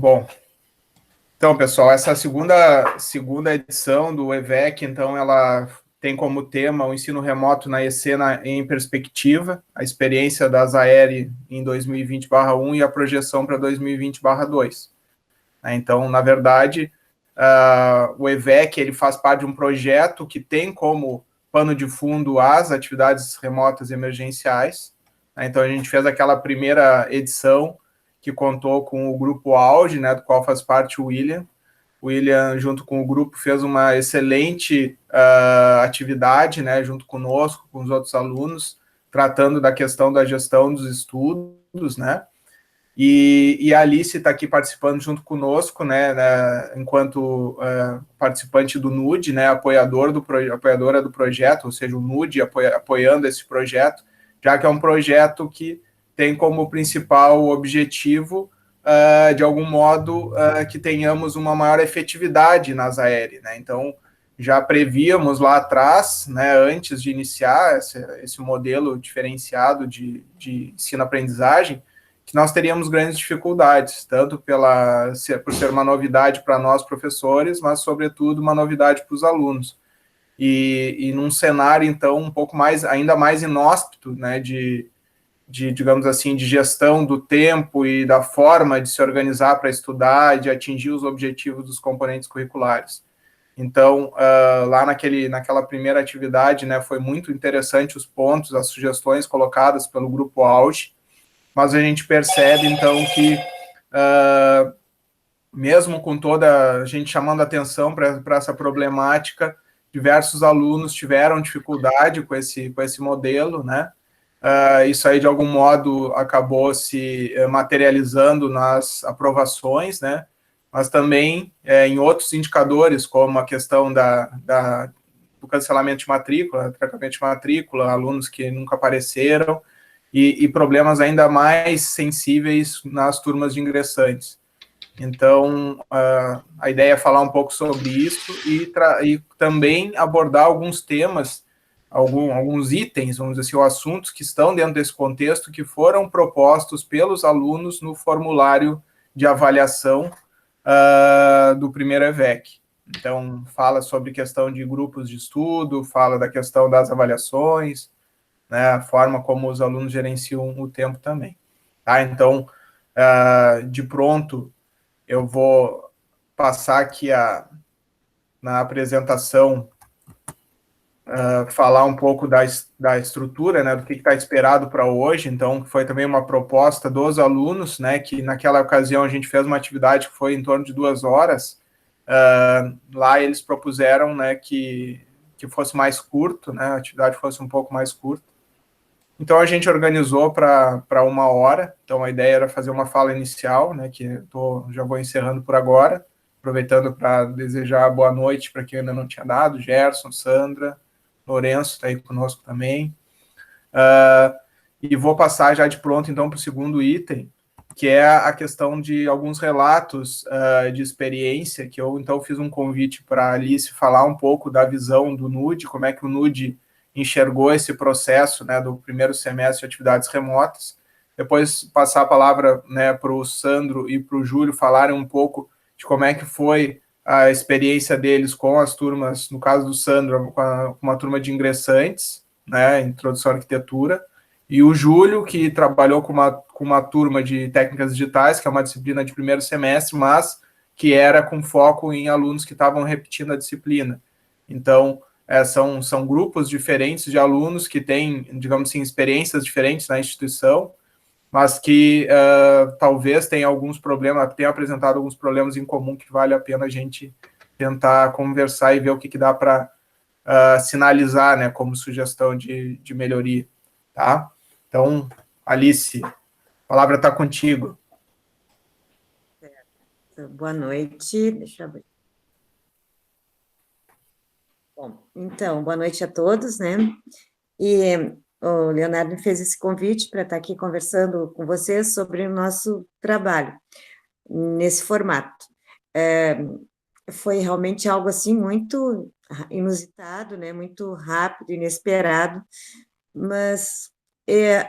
Bom, então, pessoal, essa segunda edição do EVEC, então, ela tem como tema o ensino remoto na EC em perspectiva, a experiência das AERE em 2020/1 e a projeção para 2020/2. Então, na verdade, o EVEC ele faz parte de um projeto que tem como pano de fundo as atividades remotas emergenciais. Então, a gente fez aquela primeira edição que contou com o grupo Auge, né, do qual faz parte o William. O William, junto com o grupo, fez uma excelente atividade, né, junto conosco, com os outros alunos, tratando da questão da gestão dos estudos, né? E a Alice está aqui participando junto conosco, né, enquanto participante do NUD, né, apoiadora do projeto, ou seja, o NUD apoiando esse projeto, já que é um projeto que tem como principal objetivo, de algum modo, que tenhamos uma maior efetividade nas AERE, né? Então, já prevíamos lá atrás, né, antes de iniciar esse modelo diferenciado de ensino-aprendizagem, que nós teríamos grandes dificuldades, tanto por ser uma novidade para nós, professores, mas, sobretudo, uma novidade para os alunos. E num cenário, então, um pouco mais, ainda mais inóspito, né, digamos assim, de gestão do tempo e da forma de se organizar para estudar e de atingir os objetivos dos componentes curriculares. Então, lá naquela primeira atividade, né, foi muito interessante os pontos, as sugestões colocadas pelo grupo Auge, mas a gente percebe, então, que mesmo com toda a gente chamando atenção para essa problemática, diversos alunos tiveram dificuldade com esse modelo, né? Isso aí, de algum modo, acabou se materializando nas aprovações, né? Mas também em outros indicadores, como a questão do cancelamento de matrícula, tratamento de matrícula, alunos que nunca apareceram, e problemas ainda mais sensíveis nas turmas de ingressantes. Então, a ideia é falar um pouco sobre isso e também abordar alguns temas, alguns itens, vamos dizer assim, ou assuntos que estão dentro desse contexto, que foram propostos pelos alunos no formulário de avaliação do primeiro EVEC. Então, fala sobre questão de grupos de estudo, fala da questão das avaliações, né, a forma como os alunos gerenciam o tempo também. Tá? Então, de pronto, eu vou passar aqui na apresentação, falar um pouco da estrutura, né, do que está esperado para hoje. Então, foi também uma proposta dos alunos, né, que naquela ocasião a gente fez uma atividade que foi em torno de 2 horas. Lá eles propuseram, né, que fosse mais curto, né, a atividade fosse um pouco mais curta. Então, a gente organizou para 1 hora. Então, a ideia era fazer uma fala inicial, né, que já vou encerrando por agora, aproveitando para desejar boa noite para quem ainda não tinha dado, Gerson, Sandra, Lourenço está aí conosco também. E vou passar já de pronto, então, para o segundo item, que é a questão de alguns relatos de experiência, que eu, então, fiz um convite para a Alice falar um pouco da visão do NUD, como é que o NUD enxergou esse processo, né, do primeiro semestre de atividades remotas, depois passar a palavra, né, para o Sandro e para o Júlio falarem um pouco de como é que foi a experiência deles com as turmas, no caso do Sandro, com uma turma de ingressantes, né, introdução à arquitetura, e o Júlio, que trabalhou com uma turma de técnicas digitais, que é uma disciplina de primeiro semestre, mas que era com foco em alunos que estavam repetindo a disciplina. Então, são grupos diferentes de alunos que têm, digamos assim, experiências diferentes na instituição, mas que talvez tenham apresentado alguns problemas em comum que vale a pena a gente tentar conversar e ver o que dá para sinalizar, né, como sugestão de melhoria, tá? Então, Alice, a palavra está contigo. Boa noite, deixa eu ver. Bom, então, boa noite a todos, né? E o Leonardo me fez esse convite para estar aqui conversando com vocês sobre o nosso trabalho nesse formato. Foi realmente algo assim muito inusitado, né? Muito rápido, inesperado, mas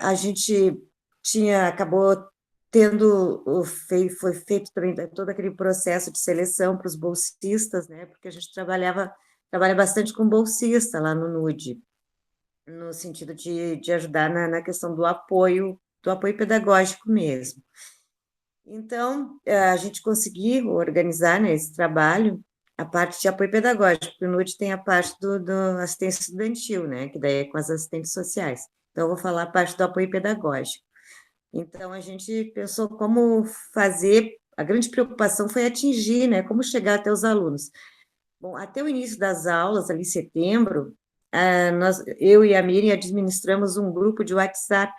a gente acabou foi feito também todo aquele processo de seleção para os bolsistas, né? Porque a gente trabalha bastante com bolsista lá no NUD, no sentido de ajudar na questão do apoio pedagógico mesmo. Então, a gente conseguiu organizar, né, esse trabalho, a parte de apoio pedagógico, porque o NUD tem a parte do assistência estudantil, né, que daí é com as assistentes sociais. Então, eu vou falar a parte do apoio pedagógico. Então, a gente pensou como fazer, a grande preocupação foi atingir, né, como chegar até os alunos. Bom, até o início das aulas, ali em setembro, eu e a Miriam administramos um grupo de WhatsApp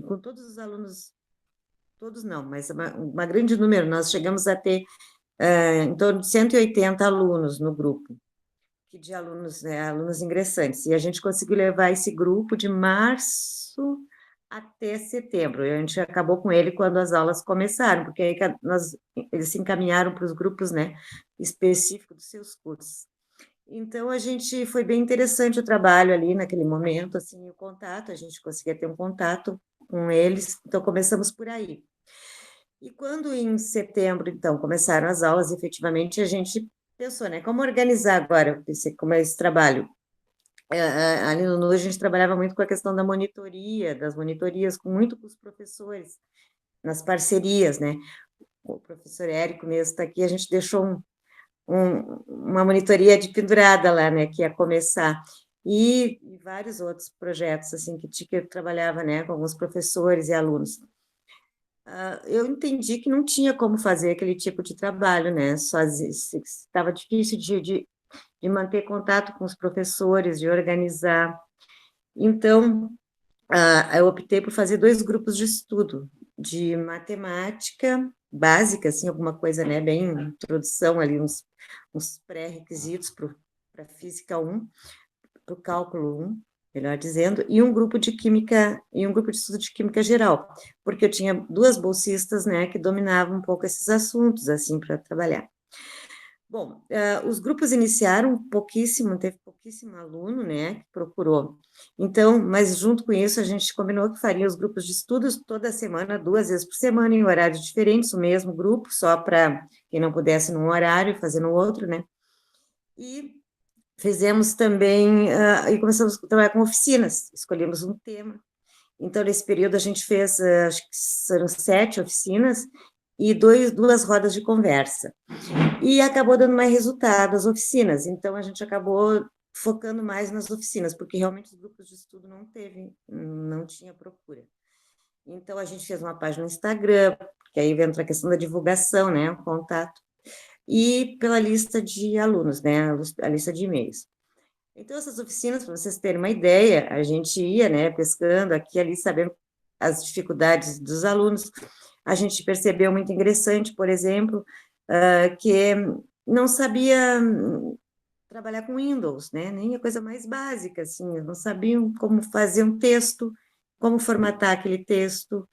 com todos os alunos, todos não, mas uma grande número, nós chegamos a ter em torno de 180 alunos no grupo, de alunos, né, alunos ingressantes, e a gente conseguiu levar esse grupo de março até setembro, e a gente acabou com ele quando as aulas começaram, porque aí eles se encaminharam para os grupos, né, específicos dos seus cursos. Então, foi bem interessante o trabalho ali naquele momento, assim, o contato, a gente conseguia ter um contato com eles, então começamos por aí. E quando em setembro, então, começaram as aulas, efetivamente, a gente pensou, né, como organizar agora como é esse trabalho? Ali no NU, a gente trabalhava muito com a questão das monitorias, muito com os professores, nas parcerias, né? O professor Érico mesmo está aqui, a gente deixou uma monitoria de pendurada lá, né, que ia começar, e vários outros projetos, assim, que eu trabalhava, né, com alguns professores e alunos. Eu entendi que não tinha como fazer aquele tipo de trabalho, né, sozinho, estava difícil de manter contato com os professores, de organizar. Então, eu optei por fazer 2 grupos de estudo, de matemática básica, assim, alguma coisa, né, bem introdução ali, uns pré-requisitos para física 1, para o cálculo 1, melhor dizendo, e um grupo de química, e um grupo de estudo de química geral, porque eu tinha 2 bolsistas, né, que dominavam um pouco esses assuntos, assim, para trabalhar. Bom, os grupos iniciaram teve pouquíssimo aluno, né, que procurou. Então, mas junto com isso, a gente combinou que faria os grupos de estudos toda semana, 2 vezes por semana, em horários diferentes, o mesmo grupo, só para quem não pudesse num horário, fazer no outro, né. E fizemos também, e começamos a trabalhar com oficinas, escolhemos um tema. Então, nesse período, a gente fez, acho que foram 7 oficinas e 2 rodas de conversa. E acabou dando mais resultado as oficinas, então a gente acabou focando mais nas oficinas, porque realmente os grupos de estudo não tinha procura. Então a gente fez uma página no Instagram, que aí entra a questão da divulgação, né, o contato, e pela lista de alunos, né, a lista de e-mails. Então essas oficinas, para vocês terem uma ideia, a gente ia, né, pescando aqui e ali, sabendo as dificuldades dos alunos. A gente percebeu muito interessante, por exemplo, que não sabia trabalhar com Windows, né? Nem a coisa mais básica, assim, não sabiam como fazer um texto, como formatar aquele texto,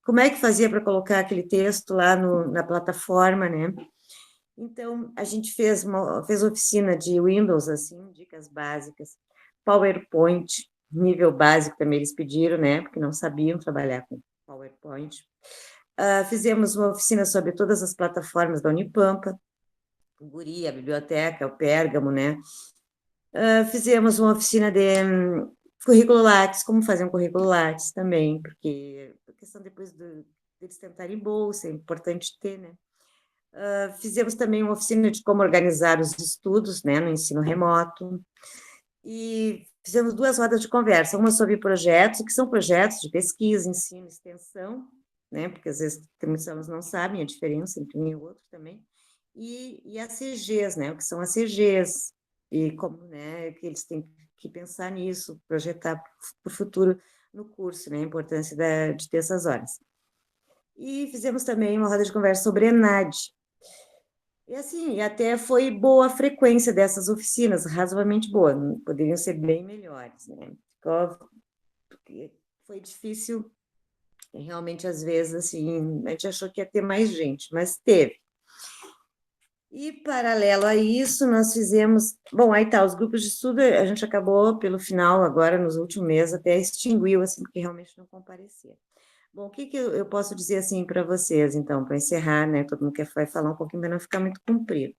como é que fazia para colocar aquele texto lá na plataforma, né? Então, a gente fez oficina de Windows, assim, dicas básicas, PowerPoint, nível básico também eles pediram, né? Porque não sabiam trabalhar com PowerPoint. Fizemos uma oficina sobre todas as plataformas da Unipampa, o Guri, a biblioteca, o Pérgamo, né? Fizemos uma oficina de currículo Lattes, como fazer um currículo Lattes também, porque a questão depois deles tentarem bolsa, é importante ter, né? Fizemos também uma oficina de como organizar os estudos, né, no ensino remoto, e fizemos 2 rodas de conversa, uma sobre projetos, que são projetos de pesquisa, ensino, extensão, né, porque às vezes muitos alunos não sabem a diferença entre um e o outro também, e as CGs, né, o que são as CGs, e como, né, que eles têm que pensar nisso, projetar para o futuro no curso, né, a importância de ter essas horas. E fizemos também uma roda de conversa sobre ENAD, e assim, até foi boa a frequência dessas oficinas, razoavelmente boa, poderiam ser bem melhores, né? Porque foi difícil, realmente, às vezes, assim, a gente achou que ia ter mais gente, mas teve. E, paralelo a isso, nós fizemos... Bom, aí tá, os grupos de estudo, a gente acabou, pelo final, agora, nos últimos meses, até extinguiu, assim, porque realmente não comparecia. Bom, o que que eu posso dizer assim para vocês, então, para encerrar, né? Todo mundo vai falar um pouquinho para não ficar muito comprido.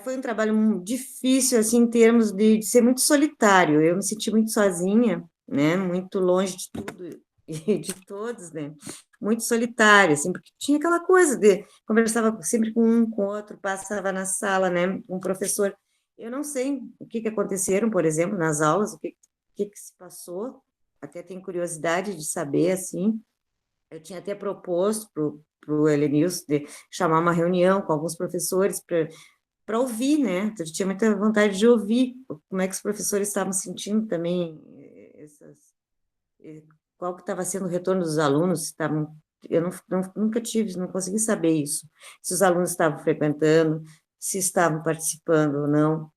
Foi um trabalho difícil, assim, em termos de ser muito solitário. Eu me senti muito sozinha, né? Muito longe de tudo e de todos, né? Muito solitária, assim, porque tinha aquela coisa de conversava sempre com um, com outro, passava na sala, né? Com um professor. Eu não sei o que que aconteceram, por exemplo, nas aulas, o que que se passou. Até tenho curiosidade de saber, assim. Eu tinha até proposto para o Helenilson de chamar uma reunião com alguns professores para ouvir, né? Eu tinha muita vontade de ouvir como é que os professores estavam sentindo também eh, qual que estava sendo o retorno dos alunos, se estavam, eu nunca tive, não consegui saber isso, se os alunos estavam frequentando, se estavam participando ou não.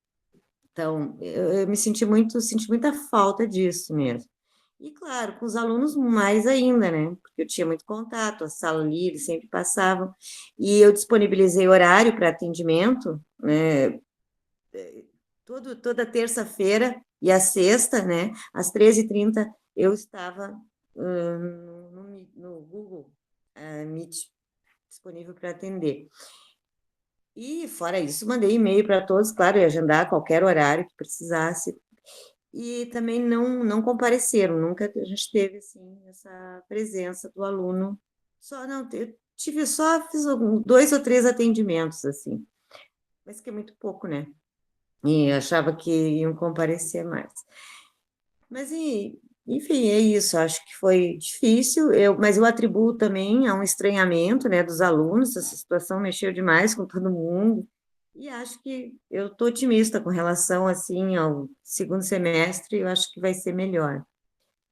Então, eu senti muita falta disso mesmo. E, claro, com os alunos mais ainda, né? Porque eu tinha muito contato, a sala ali, eles sempre passavam. E eu disponibilizei horário para atendimento, né? Toda terça-feira e a sexta, né? Às 13h30, eu estava no Google Meet disponível para atender. E, fora isso, mandei e-mail para todos, claro, e agendar qualquer horário que precisasse. E também não compareceram, nunca a gente teve, assim, essa presença do aluno. Só, não, eu tive só, fiz 2 ou 3 atendimentos, assim, mas que é muito pouco, né? E eu achava que iam comparecer mais. Mas, enfim, é isso. Acho que foi difícil, mas eu atribuo também a um estranhamento, né, dos alunos. Essa situação mexeu demais com todo mundo. E acho que eu estou otimista com relação, assim, ao segundo semestre. Eu acho que vai ser melhor.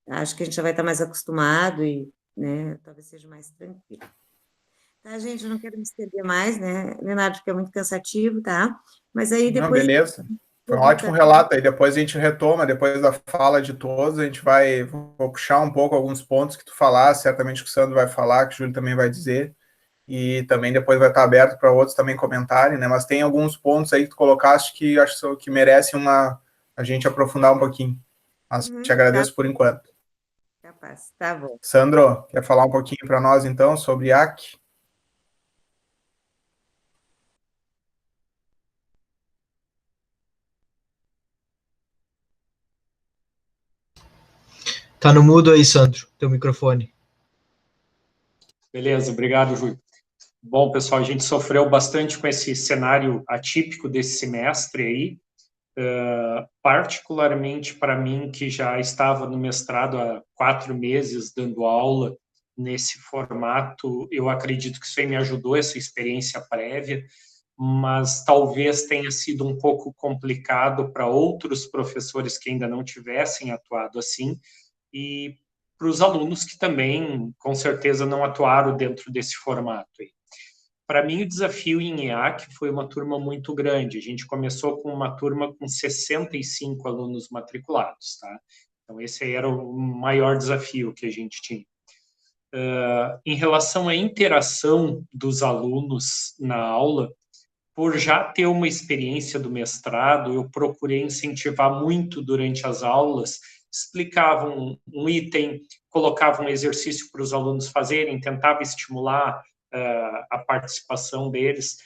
Acho que a gente já vai estar mais acostumado e, né, talvez seja mais tranquilo. Tá, gente? Eu não quero me estender mais, né, Leonardo, porque é muito cansativo, tá? Mas aí Não, depois beleza. Foi um pergunta. ótimo relato. Aí depois a gente retoma, depois da fala de todos, a gente vai, vou puxar um pouco alguns pontos que tu falaste, certamente que o Sandro vai falar, que o Júlio também vai dizer, e também depois vai estar aberto para outros também comentarem, né? Mas tem alguns pontos aí que tu colocaste que acho que merecem a gente aprofundar um pouquinho. Mas te Tá, agradeço por enquanto. capaz. Tá bom. Sandro, quer falar um pouquinho para nós então sobre IAC? Tá no mudo aí, Sandro, teu microfone. Beleza, obrigado, Júlio. Bom, pessoal, a gente sofreu bastante com esse cenário atípico desse semestre aí, particularmente para mim, que já estava no mestrado há 4 meses dando aula nesse formato, eu acredito que isso aí me ajudou, essa experiência prévia, mas talvez tenha sido um pouco complicado para outros professores que ainda não tivessem atuado assim, e para os alunos que também, com certeza, não atuaram dentro desse formato aí. Para mim, o desafio em EAC foi uma turma muito grande. A gente começou com uma turma com 65 alunos matriculados, tá? Então, esse aí era o maior desafio que a gente tinha. Em relação à interação dos alunos na aula, por já ter uma experiência do mestrado, eu procurei incentivar muito durante as aulas, explicava um item, colocava um exercício para os alunos fazerem, tentava estimular a participação deles.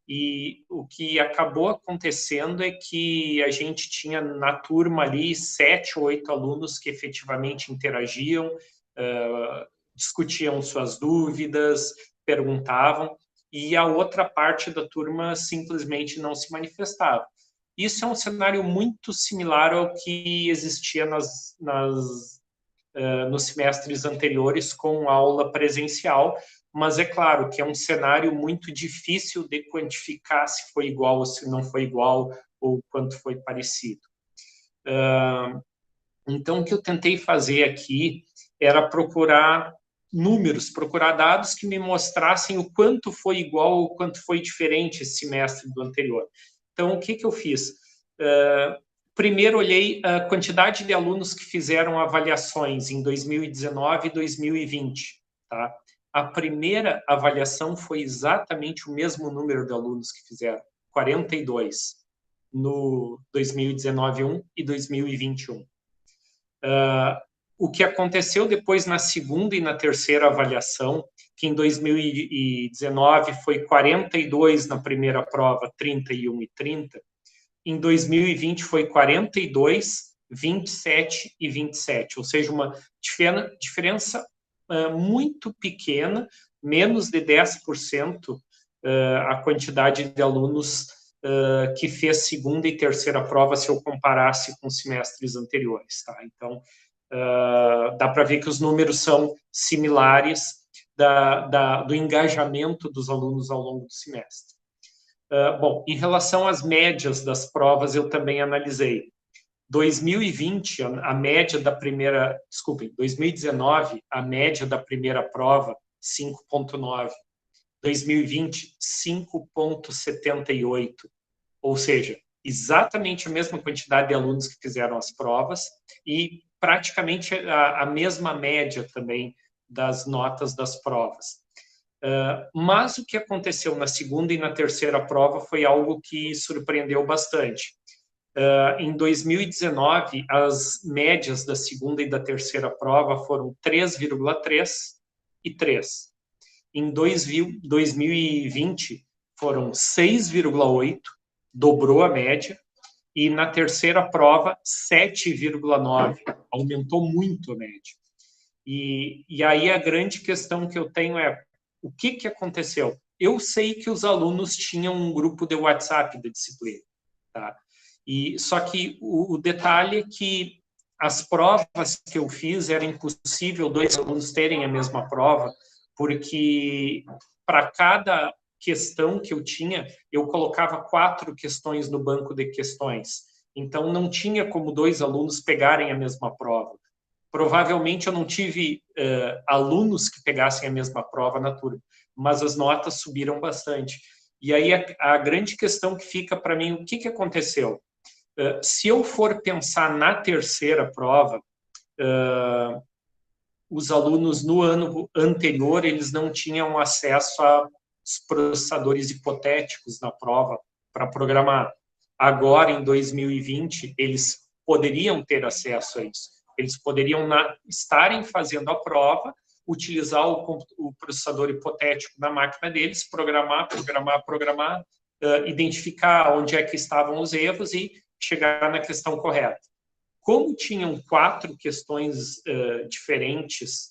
E o que acabou acontecendo é que a gente tinha na turma ali 7 ou 8 alunos que efetivamente interagiam, discutiam suas dúvidas, perguntavam, e a outra parte da turma simplesmente não se manifestava. Isso é um cenário muito similar ao que existia nos semestres anteriores com aula presencial, mas é claro que é um cenário muito difícil de quantificar se foi igual ou se não foi igual, ou quanto foi parecido. Então, o que eu tentei fazer aqui era procurar números, procurar dados que me mostrassem o quanto foi igual ou quanto foi diferente esse semestre do anterior. Então, o que eu fiz? Primeiro, olhei a quantidade de alunos que fizeram avaliações em 2019 e 2020. Tá? A primeira avaliação foi exatamente o mesmo número de alunos que fizeram, 42, no 2019-1 e 2021. o que aconteceu depois na segunda e na terceira avaliação, que em 2019 foi 42 na primeira prova, 31 e 30, em 2020 foi 42, 27 e 27, ou seja, uma diferença muito pequena, menos de 10% a quantidade de alunos que fez segunda e terceira prova, se eu comparasse com semestres anteriores. Tá? Então, dá para ver que os números são similares do engajamento dos alunos ao longo do semestre. Bom, em relação às médias das provas, eu também analisei. 2020, a média da primeira... Desculpem, 2019, a média da primeira prova, 5,9. 2020, 5,78. Ou seja, exatamente a mesma quantidade de alunos que fizeram as provas e praticamente a mesma média também das notas das provas. Mas o que aconteceu na segunda e na terceira prova foi algo que surpreendeu bastante. Em 2019, as médias da segunda e da terceira prova foram 3,3 e 3. Em 2020, foram 6,8, dobrou a média, e na terceira prova, 7,9, aumentou muito a média. E aí a grande questão que eu tenho é, o que aconteceu? Eu sei que os alunos tinham um grupo de WhatsApp da disciplina, tá? Só que o detalhe é que as provas que eu fiz, era impossível 2 alunos terem a mesma prova, porque para cada questão que eu tinha, eu colocava 4 questões no banco de questões. Então, não tinha como 2 alunos pegarem a mesma prova. Provavelmente, eu não tive alunos que pegassem a mesma prova na turma, mas as notas subiram bastante. E aí, a grande questão que fica para mim, o que aconteceu? Se eu for pensar na terceira prova, os alunos no ano anterior, eles não tinham acesso aos processadores hipotéticos na prova para programar. Agora, em 2020, eles poderiam ter acesso a isso. Eles poderiam estarem fazendo a prova, utilizar o processador hipotético na máquina deles, programar, identificar onde é que estavam os erros e chegar na questão correta. Como tinham 4 questões diferentes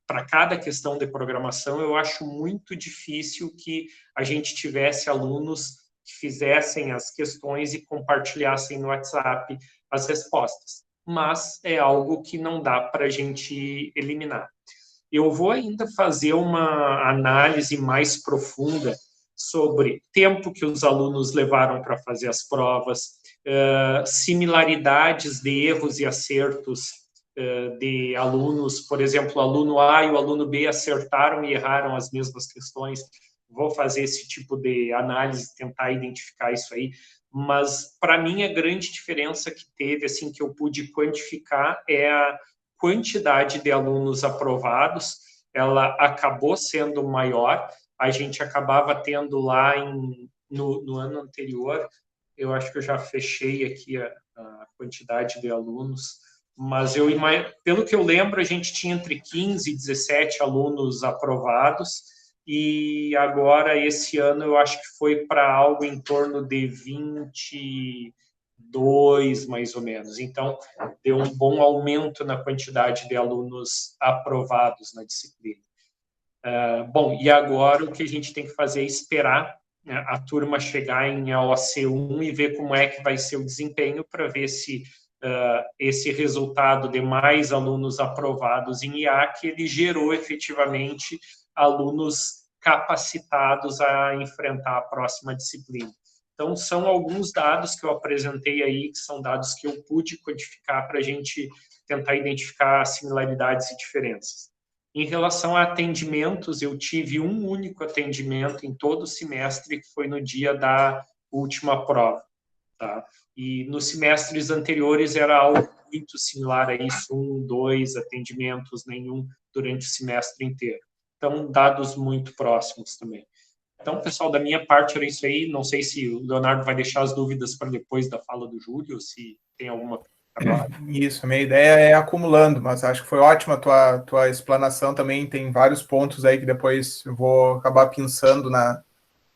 para cada questão de programação, eu acho muito difícil que a gente tivesse alunos que fizessem as questões e compartilhassem no WhatsApp as respostas. Mas é algo que não dá para a gente eliminar. Eu vou ainda fazer uma análise mais profunda sobre tempo que os alunos levaram para fazer as provas, similaridades de erros e acertos de alunos, por exemplo, o aluno A e o aluno B acertaram e erraram as mesmas questões. Vou fazer esse tipo de análise, tentar identificar isso aí, mas para mim a grande diferença que teve, assim, que eu pude quantificar, é a quantidade de alunos aprovados. Ela acabou sendo maior. A gente acabava tendo lá no ano anterior, eu acho que eu já fechei aqui a quantidade de alunos, mas pelo que eu lembro, a gente tinha entre 15 e 17 alunos aprovados, e agora, esse ano, eu acho que foi para algo em torno de 22, mais ou menos. Então, deu um bom aumento na quantidade de alunos aprovados na disciplina. Bom, e agora o que a gente tem que fazer é esperar, né, a turma chegar em AOC1 e ver como é que vai ser o desempenho, para ver se esse resultado de mais alunos aprovados em IAC, ele gerou efetivamente alunos capacitados a enfrentar a próxima disciplina. Então, são alguns dados que eu apresentei aí, que são dados que eu pude codificar para a gente tentar identificar similaridades e diferenças. Em relação a atendimentos, eu tive um único atendimento em todo o semestre, que foi no dia da última prova, tá? E nos semestres anteriores era algo muito similar a isso, 1, 2 atendimentos, nenhum durante o semestre inteiro. Então, dados muito próximos também. Então, pessoal, da minha parte era isso aí. Não sei se o Leonardo vai deixar as dúvidas para depois da fala do Júlio, se tem alguma agora. Isso, a minha ideia é acumulando, mas acho que foi ótima a tua explanação também, tem vários pontos aí que depois eu vou acabar pensando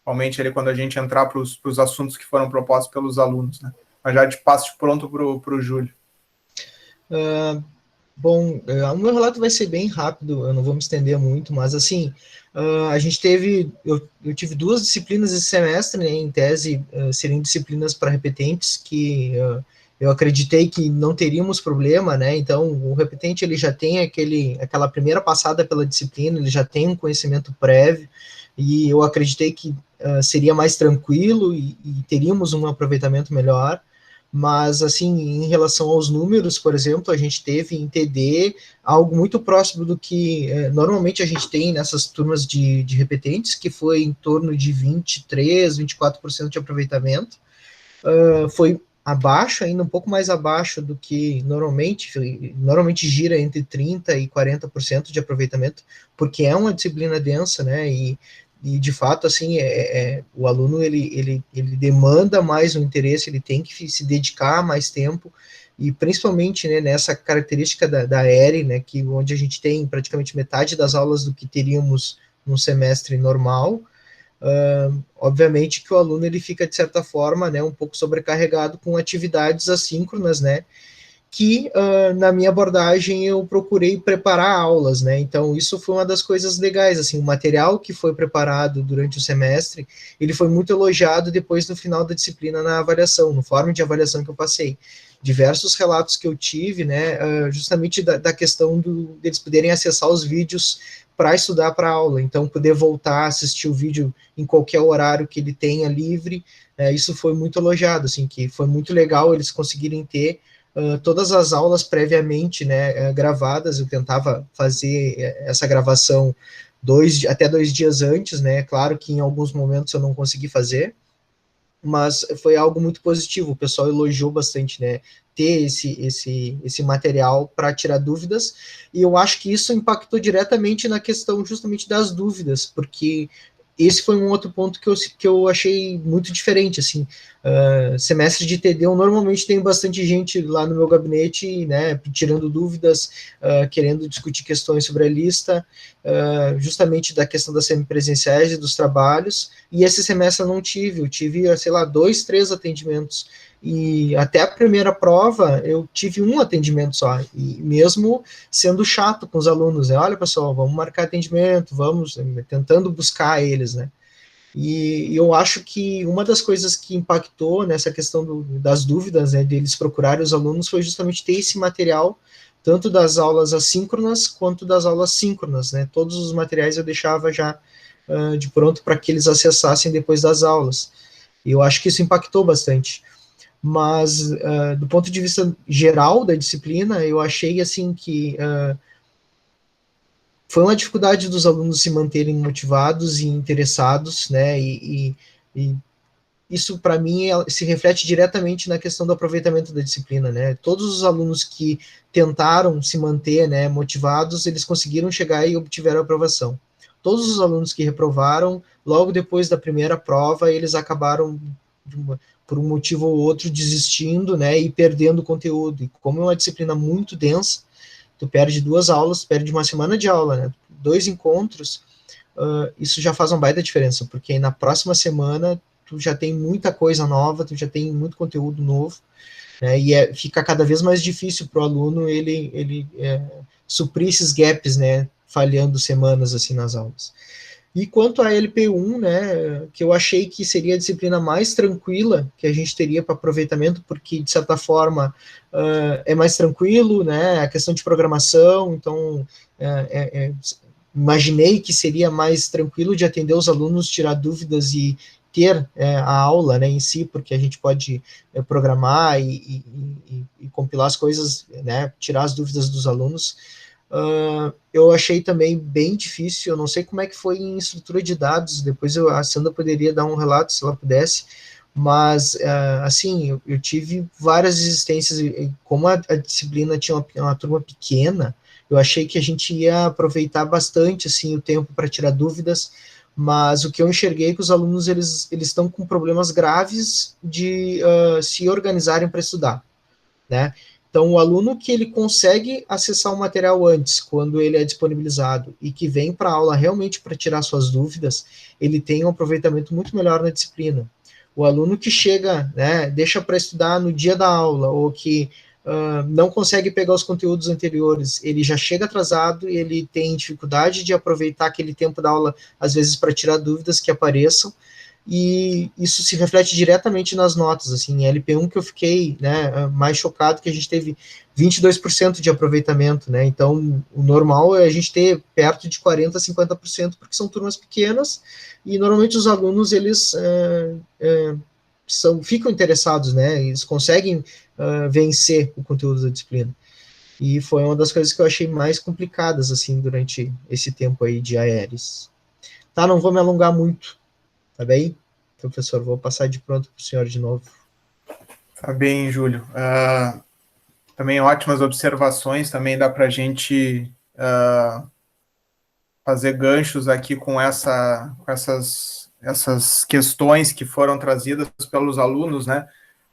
realmente ali quando a gente entrar para os assuntos que foram propostos pelos alunos, né? Mas já te passo pronto para o Júlio. Bom, o meu relato vai ser bem rápido, eu não vou me estender muito, mas assim, a gente teve, eu tive 2 disciplinas esse semestre, né, em tese, seriam disciplinas para repetentes, que eu acreditei que não teríamos problema, né, então o repetente ele já tem aquela primeira passada pela disciplina, ele já tem um conhecimento prévio, e eu acreditei que seria mais tranquilo e teríamos um aproveitamento melhor. Mas, assim, em relação aos números, por exemplo, a gente teve em TD algo muito próximo do que normalmente a gente tem nessas turmas de repetentes, que foi em torno de 23%, 24% de aproveitamento. Foi abaixo, ainda um pouco mais abaixo do que normalmente gira entre 30% e 40% de aproveitamento, porque é uma disciplina densa, né, e de fato, assim, o aluno, ele demanda mais o interesse, ele tem que se dedicar mais tempo, e principalmente, né, nessa característica da ERE, né, onde a gente tem praticamente metade das aulas do que teríamos num semestre normal. Obviamente que o aluno ele fica, de certa forma, né, um pouco sobrecarregado com atividades assíncronas, né, que na minha abordagem eu procurei preparar aulas, né? Então isso foi uma das coisas legais, assim, o material que foi preparado durante o semestre, ele foi muito elogiado depois no final da disciplina na avaliação, no forma de avaliação que eu passei. Diversos relatos que eu tive, né, justamente da questão deles poderem acessar os vídeos para estudar para aula, então poder voltar a assistir o vídeo em qualquer horário que ele tenha livre, isso foi muito elogiado, assim, que foi muito legal eles conseguirem ter todas as aulas previamente, né, gravadas. Eu tentava fazer essa gravação até 2 dias antes, né, claro que em alguns momentos eu não consegui fazer, mas foi algo muito positivo, o pessoal elogiou bastante, né, ter esse material para tirar dúvidas, e eu acho que isso impactou diretamente na questão justamente das dúvidas, porque esse foi um outro ponto que eu achei muito diferente, assim, semestre de TD eu normalmente tenho bastante gente lá no meu gabinete, né, tirando dúvidas, querendo discutir questões sobre a lista, justamente da questão das semipresenciais e dos trabalhos, e esse semestre eu não tive, eu tive, sei lá, 2, 3 atendimentos, e até a primeira prova eu tive um atendimento só, e mesmo sendo chato com os alunos, né, olha pessoal, vamos marcar atendimento, vamos tentando buscar eles, né, e eu acho que uma das coisas que impactou nessa questão das dúvidas, né, deles procurarem os alunos, foi justamente ter esse material, tanto das aulas assíncronas quanto das aulas síncronas, né, todos os materiais eu deixava já de pronto para que eles acessassem depois das aulas, e eu acho que isso impactou bastante. Mas, do ponto de vista geral da disciplina, eu achei, assim, que foi uma dificuldade dos alunos se manterem motivados e interessados, né, e isso, para mim, se reflete diretamente na questão do aproveitamento da disciplina, né, todos os alunos que tentaram se manter, né, motivados, eles conseguiram chegar e obtiveram a aprovação. Todos os alunos que reprovaram, logo depois da primeira prova, eles acabaram, por um motivo ou outro, desistindo, né, e perdendo o conteúdo, e como é uma disciplina muito densa, tu perde 2 aulas, perde uma semana de aula, né, 2 encontros, isso já faz uma baita diferença, porque na próxima semana tu já tem muita coisa nova, tu já tem muito conteúdo novo, né, e fica cada vez mais difícil para o aluno ele suprir esses gaps, né, falhando semanas assim nas aulas. E quanto à LP1, né, que eu achei que seria a disciplina mais tranquila que a gente teria para aproveitamento, porque, de certa forma, é mais tranquilo, né, a questão de programação, então, imaginei que seria mais tranquilo de atender os alunos, tirar dúvidas e ter a aula, né, em si, porque a gente pode programar e compilar as coisas, né, tirar as dúvidas dos alunos. Eu achei também bem difícil, eu não sei como é que foi em estrutura de dados, depois a Sandra poderia dar um relato, se ela pudesse, mas, assim, eu tive várias existências, e como a disciplina tinha uma turma pequena, eu achei que a gente ia aproveitar bastante, assim, o tempo para tirar dúvidas, mas o que eu enxerguei é que os alunos, eles estão com problemas graves de se organizarem para estudar, né? Então, o aluno que ele consegue acessar o material antes, quando ele é disponibilizado, e que vem para a aula realmente para tirar suas dúvidas, ele tem um aproveitamento muito melhor na disciplina. O aluno que chega, né, deixa para estudar no dia da aula, ou que não consegue pegar os conteúdos anteriores, ele já chega atrasado, ele tem dificuldade de aproveitar aquele tempo da aula, às vezes, para tirar dúvidas que apareçam, e isso se reflete diretamente nas notas, assim, em LP1 que eu fiquei, né, mais chocado, que a gente teve 22% de aproveitamento, né, então o normal é a gente ter perto de 40% a 50%, porque são turmas pequenas, e normalmente os alunos, eles ficam interessados, né, eles conseguem vencer o conteúdo da disciplina, e foi uma das coisas que eu achei mais complicadas, assim, durante esse tempo aí de aéreos. Tá, não vou me alongar muito, tá bem? Então, professor, vou passar de pronto para o senhor de novo. Tá bem, Júlio. Também ótimas observações, também dá para a gente fazer ganchos aqui com essas questões que foram trazidas pelos alunos, né?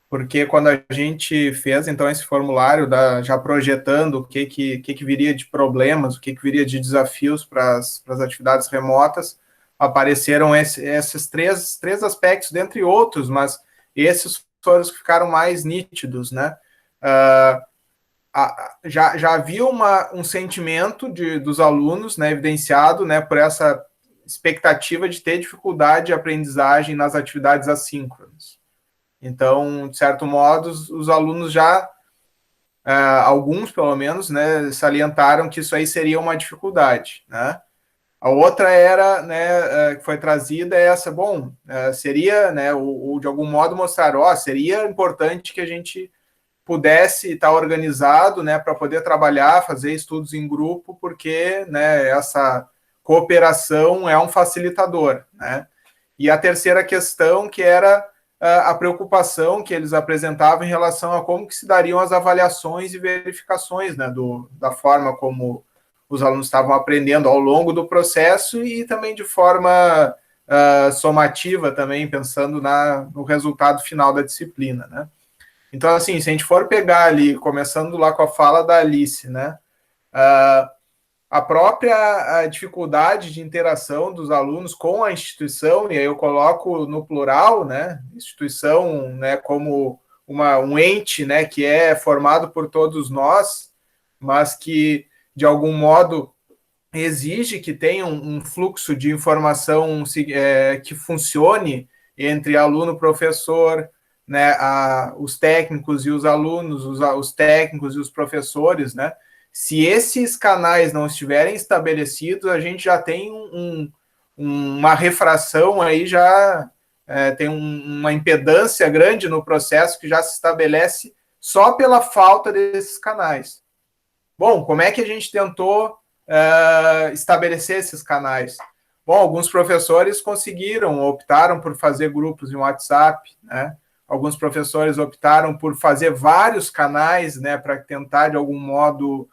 Porque quando a gente fez, então, esse formulário, já projetando o que viria de problemas, o que viria de desafios para as atividades remotas, apareceram esses três aspectos, dentre outros, mas esses foram os que ficaram mais nítidos, né? Já havia um sentimento dos alunos, né, evidenciado, né, por essa expectativa de ter dificuldade de aprendizagem nas atividades assíncronas. Então, de certo modo, os alunos já, alguns pelo menos, né, salientaram que isso aí seria uma dificuldade, né? A outra era, né, que foi trazida essa, seria, né, ou de algum modo mostrar, seria importante que a gente pudesse estar organizado, né, para poder trabalhar, fazer estudos em grupo, porque, né, essa cooperação é um facilitador, né? E a terceira questão, que era a preocupação que eles apresentavam em relação a como que se dariam as avaliações e verificações, né, da forma como os alunos estavam aprendendo ao longo do processo e também de forma somativa também, pensando no resultado final da disciplina, né? Então, assim, se a gente for pegar ali, começando lá com a fala da Alice, né, a própria dificuldade de interação dos alunos com a instituição, e aí eu coloco no plural, né, instituição, né, como um ente, né, que é formado por todos nós, mas que, de algum modo, exige que tenha um fluxo de informação que funcione entre aluno e professor, né, os técnicos e os alunos, os técnicos e os professores, né? Se esses canais não estiverem estabelecidos, a gente já tem uma refração aí, já tem uma impedância grande no processo que já se estabelece só pela falta desses canais. Bom, como é que a gente tentou estabelecer esses canais? Bom, alguns professores optaram por fazer grupos em WhatsApp, né? Alguns professores optaram por fazer vários canais, né, para tentar, de algum modo,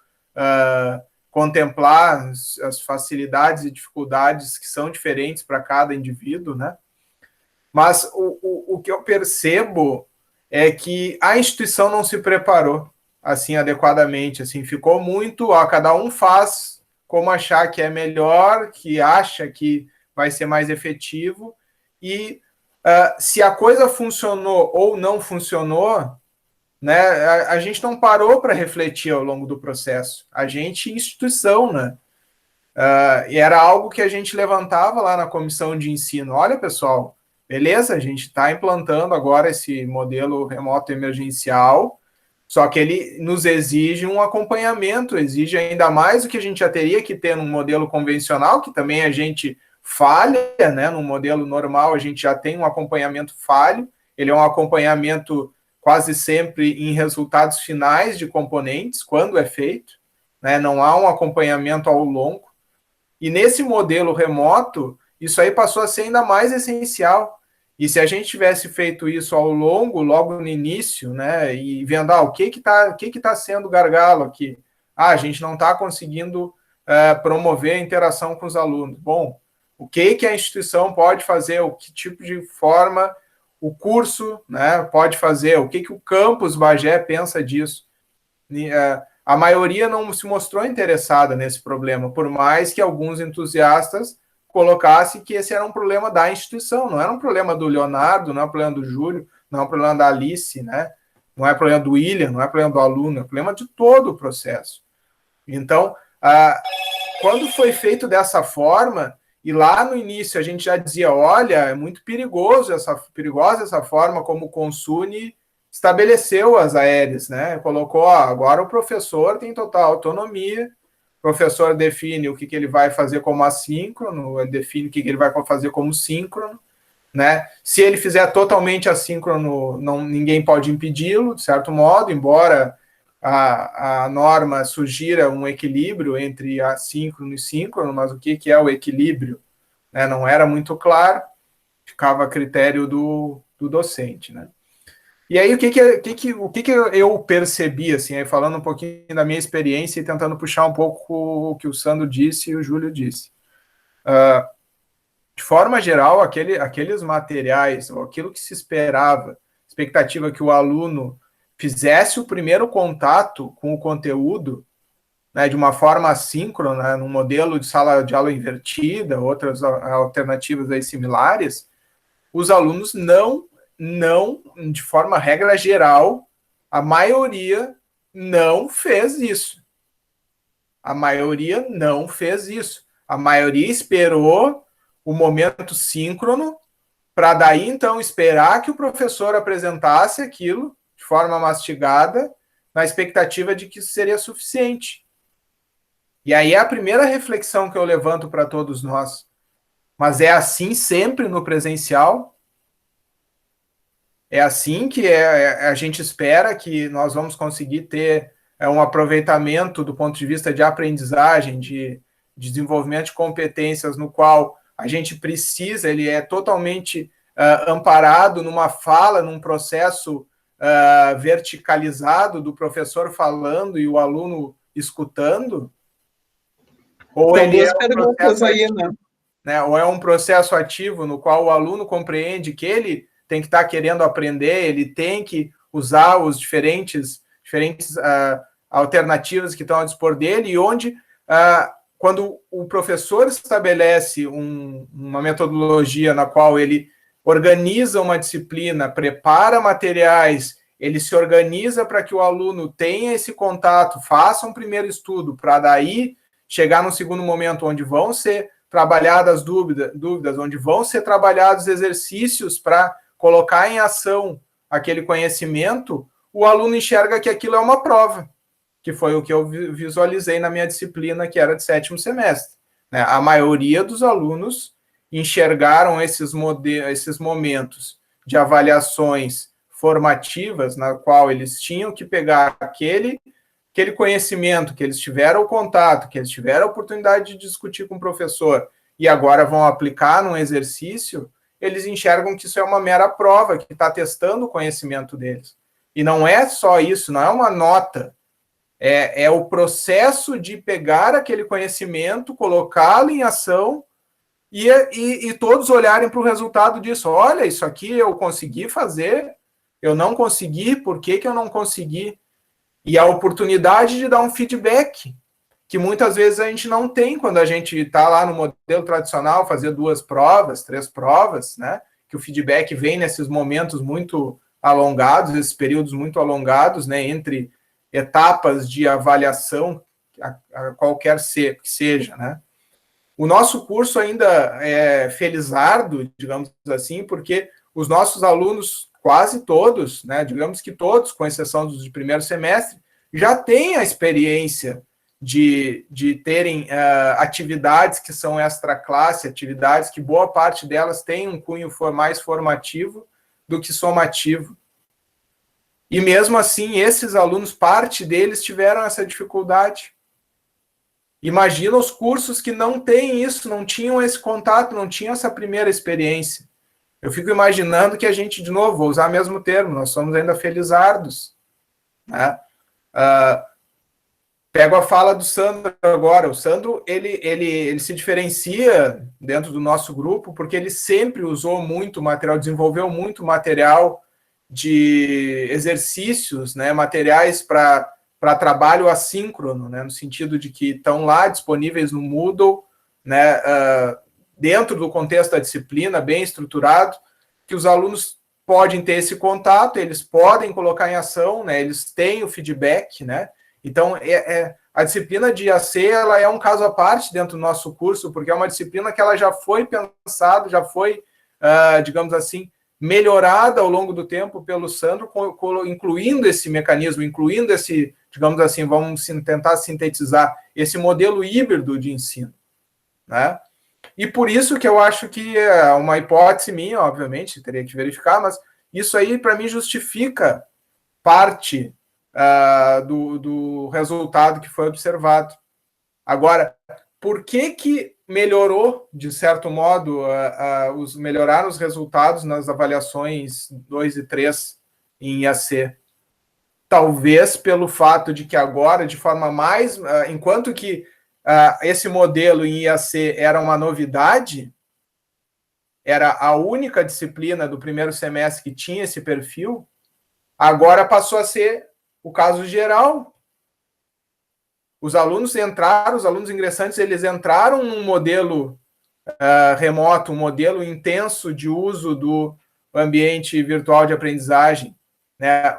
contemplar as facilidades e dificuldades que são diferentes para cada indivíduo, né? Mas o que eu percebo é que a instituição não se preparou assim adequadamente, assim, ficou muito, cada um faz como achar que é melhor, que acha que vai ser mais efetivo, e se a coisa funcionou ou não funcionou, né, a gente não parou para refletir ao longo do processo. A gente, instituição, né? E era algo que a gente levantava lá na comissão de ensino. Olha, pessoal, beleza, a gente está implantando agora esse modelo remoto emergencial, só que ele nos exige um acompanhamento, exige ainda mais do que a gente já teria que ter num modelo convencional, que também a gente falha, né? No modelo normal a gente já tem um acompanhamento falho, ele é um acompanhamento quase sempre em resultados finais de componentes, quando é feito, né? Não há um acompanhamento ao longo. E nesse modelo remoto, isso aí passou a ser ainda mais essencial. E se a gente tivesse feito isso ao longo, logo no início, né, e vendo o que está sendo gargalo aqui? A gente não está conseguindo promover a interação com os alunos. Bom, o que a instituição pode fazer? O que tipo de forma o curso, né, pode fazer? O que o campus Bagé pensa disso? A maioria não se mostrou interessada nesse problema, por mais que alguns entusiastas colocassem que esse era um problema da instituição, não era um problema do Leonardo, não é um problema do Júlio, não é um problema da Alice, né? Não é problema do William, não é problema do aluno, é problema de todo o processo. Então, quando foi feito dessa forma, e lá no início a gente já dizia, olha, é muito perigosa essa forma como o Consune estabeleceu as AERs, né? Colocou, agora o professor tem total autonomia, o professor define o que ele vai fazer como assíncrono, define o que ele vai fazer como síncrono, né? Se ele fizer totalmente assíncrono, ninguém pode impedi-lo, de certo modo, embora a norma sugira um equilíbrio entre assíncrono e síncrono, mas o que é o equilíbrio, né? Não era muito claro, ficava a critério do docente, né? E aí, o que eu percebi, assim, aí falando um pouquinho da minha experiência e tentando puxar um pouco o que o Sandro disse e o Júlio disse. De forma geral, aqueles materiais, ou aquilo que se esperava, expectativa que o aluno fizesse o primeiro contato com o conteúdo, né, de uma forma assíncrona, num modelo de sala de aula invertida, outras alternativas aí similares, os alunos não, de forma regra geral, a maioria não fez isso. A maioria não fez isso. A maioria esperou o momento síncrono para daí, então, esperar que o professor apresentasse aquilo de forma mastigada, na expectativa de que isso seria suficiente. E aí é a primeira reflexão que eu levanto para todos nós. Mas é assim sempre no presencial? É assim que a gente espera que nós vamos conseguir ter um aproveitamento do ponto de vista de aprendizagem, de desenvolvimento de competências, no qual a gente precisa, ele é totalmente amparado numa fala, num processo verticalizado do professor falando e o aluno escutando? Ou São ele duas é um perguntas aí, né? Ou é um processo ativo no qual o aluno compreende que ele tem que estar querendo aprender, ele tem que usar os diferentes alternativas que estão a dispor dele, e onde, quando o professor estabelece uma metodologia na qual ele organiza uma disciplina, prepara materiais, ele se organiza para que o aluno tenha esse contato, faça um primeiro estudo, para daí chegar no segundo momento, onde vão ser trabalhadas dúvidas, onde vão ser trabalhados exercícios para colocar em ação aquele conhecimento, o aluno enxerga que aquilo é uma prova, que foi o que eu visualizei na minha disciplina, que era de 7º semestre. Né? A maioria dos alunos enxergaram esses momentos de avaliações formativas, na qual eles tinham que pegar aquele conhecimento que eles tiveram o contato, que eles tiveram a oportunidade de discutir com o professor, e agora vão aplicar num exercício, eles enxergam que isso é uma mera prova, que está testando o conhecimento deles. E não é só isso, não é uma nota, é o processo de pegar aquele conhecimento, colocá-lo em ação e todos olharem para o resultado disso. Olha, isso aqui eu consegui fazer, eu não consegui, por que eu não consegui? E a oportunidade de dar um feedback, que muitas vezes a gente não tem quando a gente está lá no modelo tradicional, fazer 2 provas, 3 provas, né? Que o feedback vem nesses momentos muito alongados, esses períodos muito alongados, né? Entre etapas de avaliação, a qualquer que seja, né? O nosso curso ainda é felizardo, digamos assim, porque os nossos alunos, quase todos, né? Digamos que todos, com exceção dos de primeiro semestre, já têm a experiência de terem atividades que são extra-classe, atividades que boa parte delas tem um cunho mais formativo do que somativo. E mesmo assim, esses alunos, parte deles tiveram essa dificuldade. Imagina os cursos que não têm isso, não tinham esse contato, não tinham essa primeira experiência. Eu fico imaginando que a gente, de novo, vou usar o mesmo termo, nós somos ainda felizardos, né? Pego a fala do Sandro agora. O Sandro, ele se diferencia dentro do nosso grupo porque ele sempre usou muito material, desenvolveu muito material de exercícios, né, materiais para para trabalho assíncrono, né, no sentido de que estão lá disponíveis no Moodle, né, dentro do contexto da disciplina, bem estruturado, que os alunos podem ter esse contato, eles podem colocar em ação, né, eles têm o feedback, né, então a disciplina de IAC, ela é um caso à parte dentro do nosso curso, porque é uma disciplina que ela já foi pensada, já foi, digamos assim, melhorada ao longo do tempo pelo Sandro, incluindo esse mecanismo, incluindo esse, digamos assim, vamos tentar sintetizar, esse modelo híbrido de ensino, né? E por isso que eu acho que é uma hipótese minha, obviamente, teria que verificar, mas isso aí, para mim, justifica parte do resultado que foi observado. Agora, por que melhorou, de certo modo, melhoraram os resultados nas avaliações 2 e 3 em IAC? Talvez pelo fato de que agora, de forma mais... enquanto que esse modelo em IAC era uma novidade, era a única disciplina do primeiro semestre que tinha esse perfil, agora passou a ser o caso geral. Os alunos ingressantes, eles entraram num modelo remoto, um modelo intenso de uso do ambiente virtual de aprendizagem, né?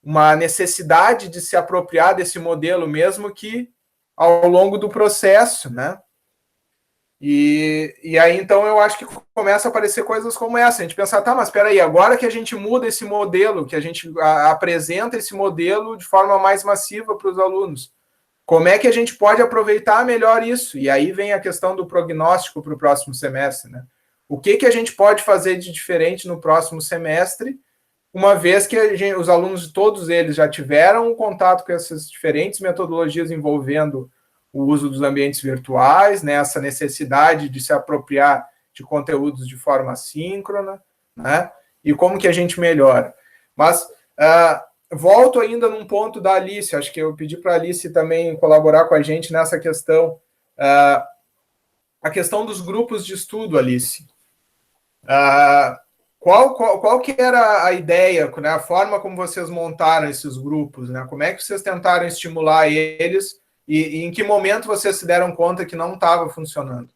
Uma necessidade de se apropriar desse modelo, mesmo que ao longo do processo, né? E aí, então, eu acho que começa a aparecer coisas como essa. A gente pensa, tá, mas espera aí, agora que a gente muda esse modelo, que a gente apresenta esse modelo de forma mais massiva para os alunos, como é que a gente pode aproveitar melhor isso? E aí vem a questão do prognóstico para o próximo semestre, né? O que a gente pode fazer de diferente no próximo semestre, uma vez que os alunos, todos eles, já tiveram um contato com essas diferentes metodologias envolvendo o uso dos ambientes virtuais, né? Essa necessidade de se apropriar de conteúdos de forma assíncrona, né? E como que a gente melhora. Mas... volto ainda num ponto da Alice, acho que eu pedi para a Alice também colaborar com a gente nessa questão, a questão dos grupos de estudo, Alice. Qual que era a ideia, né, a forma como vocês montaram esses grupos, né? Como é que vocês tentaram estimular eles e em que momento vocês se deram conta que não estava funcionando?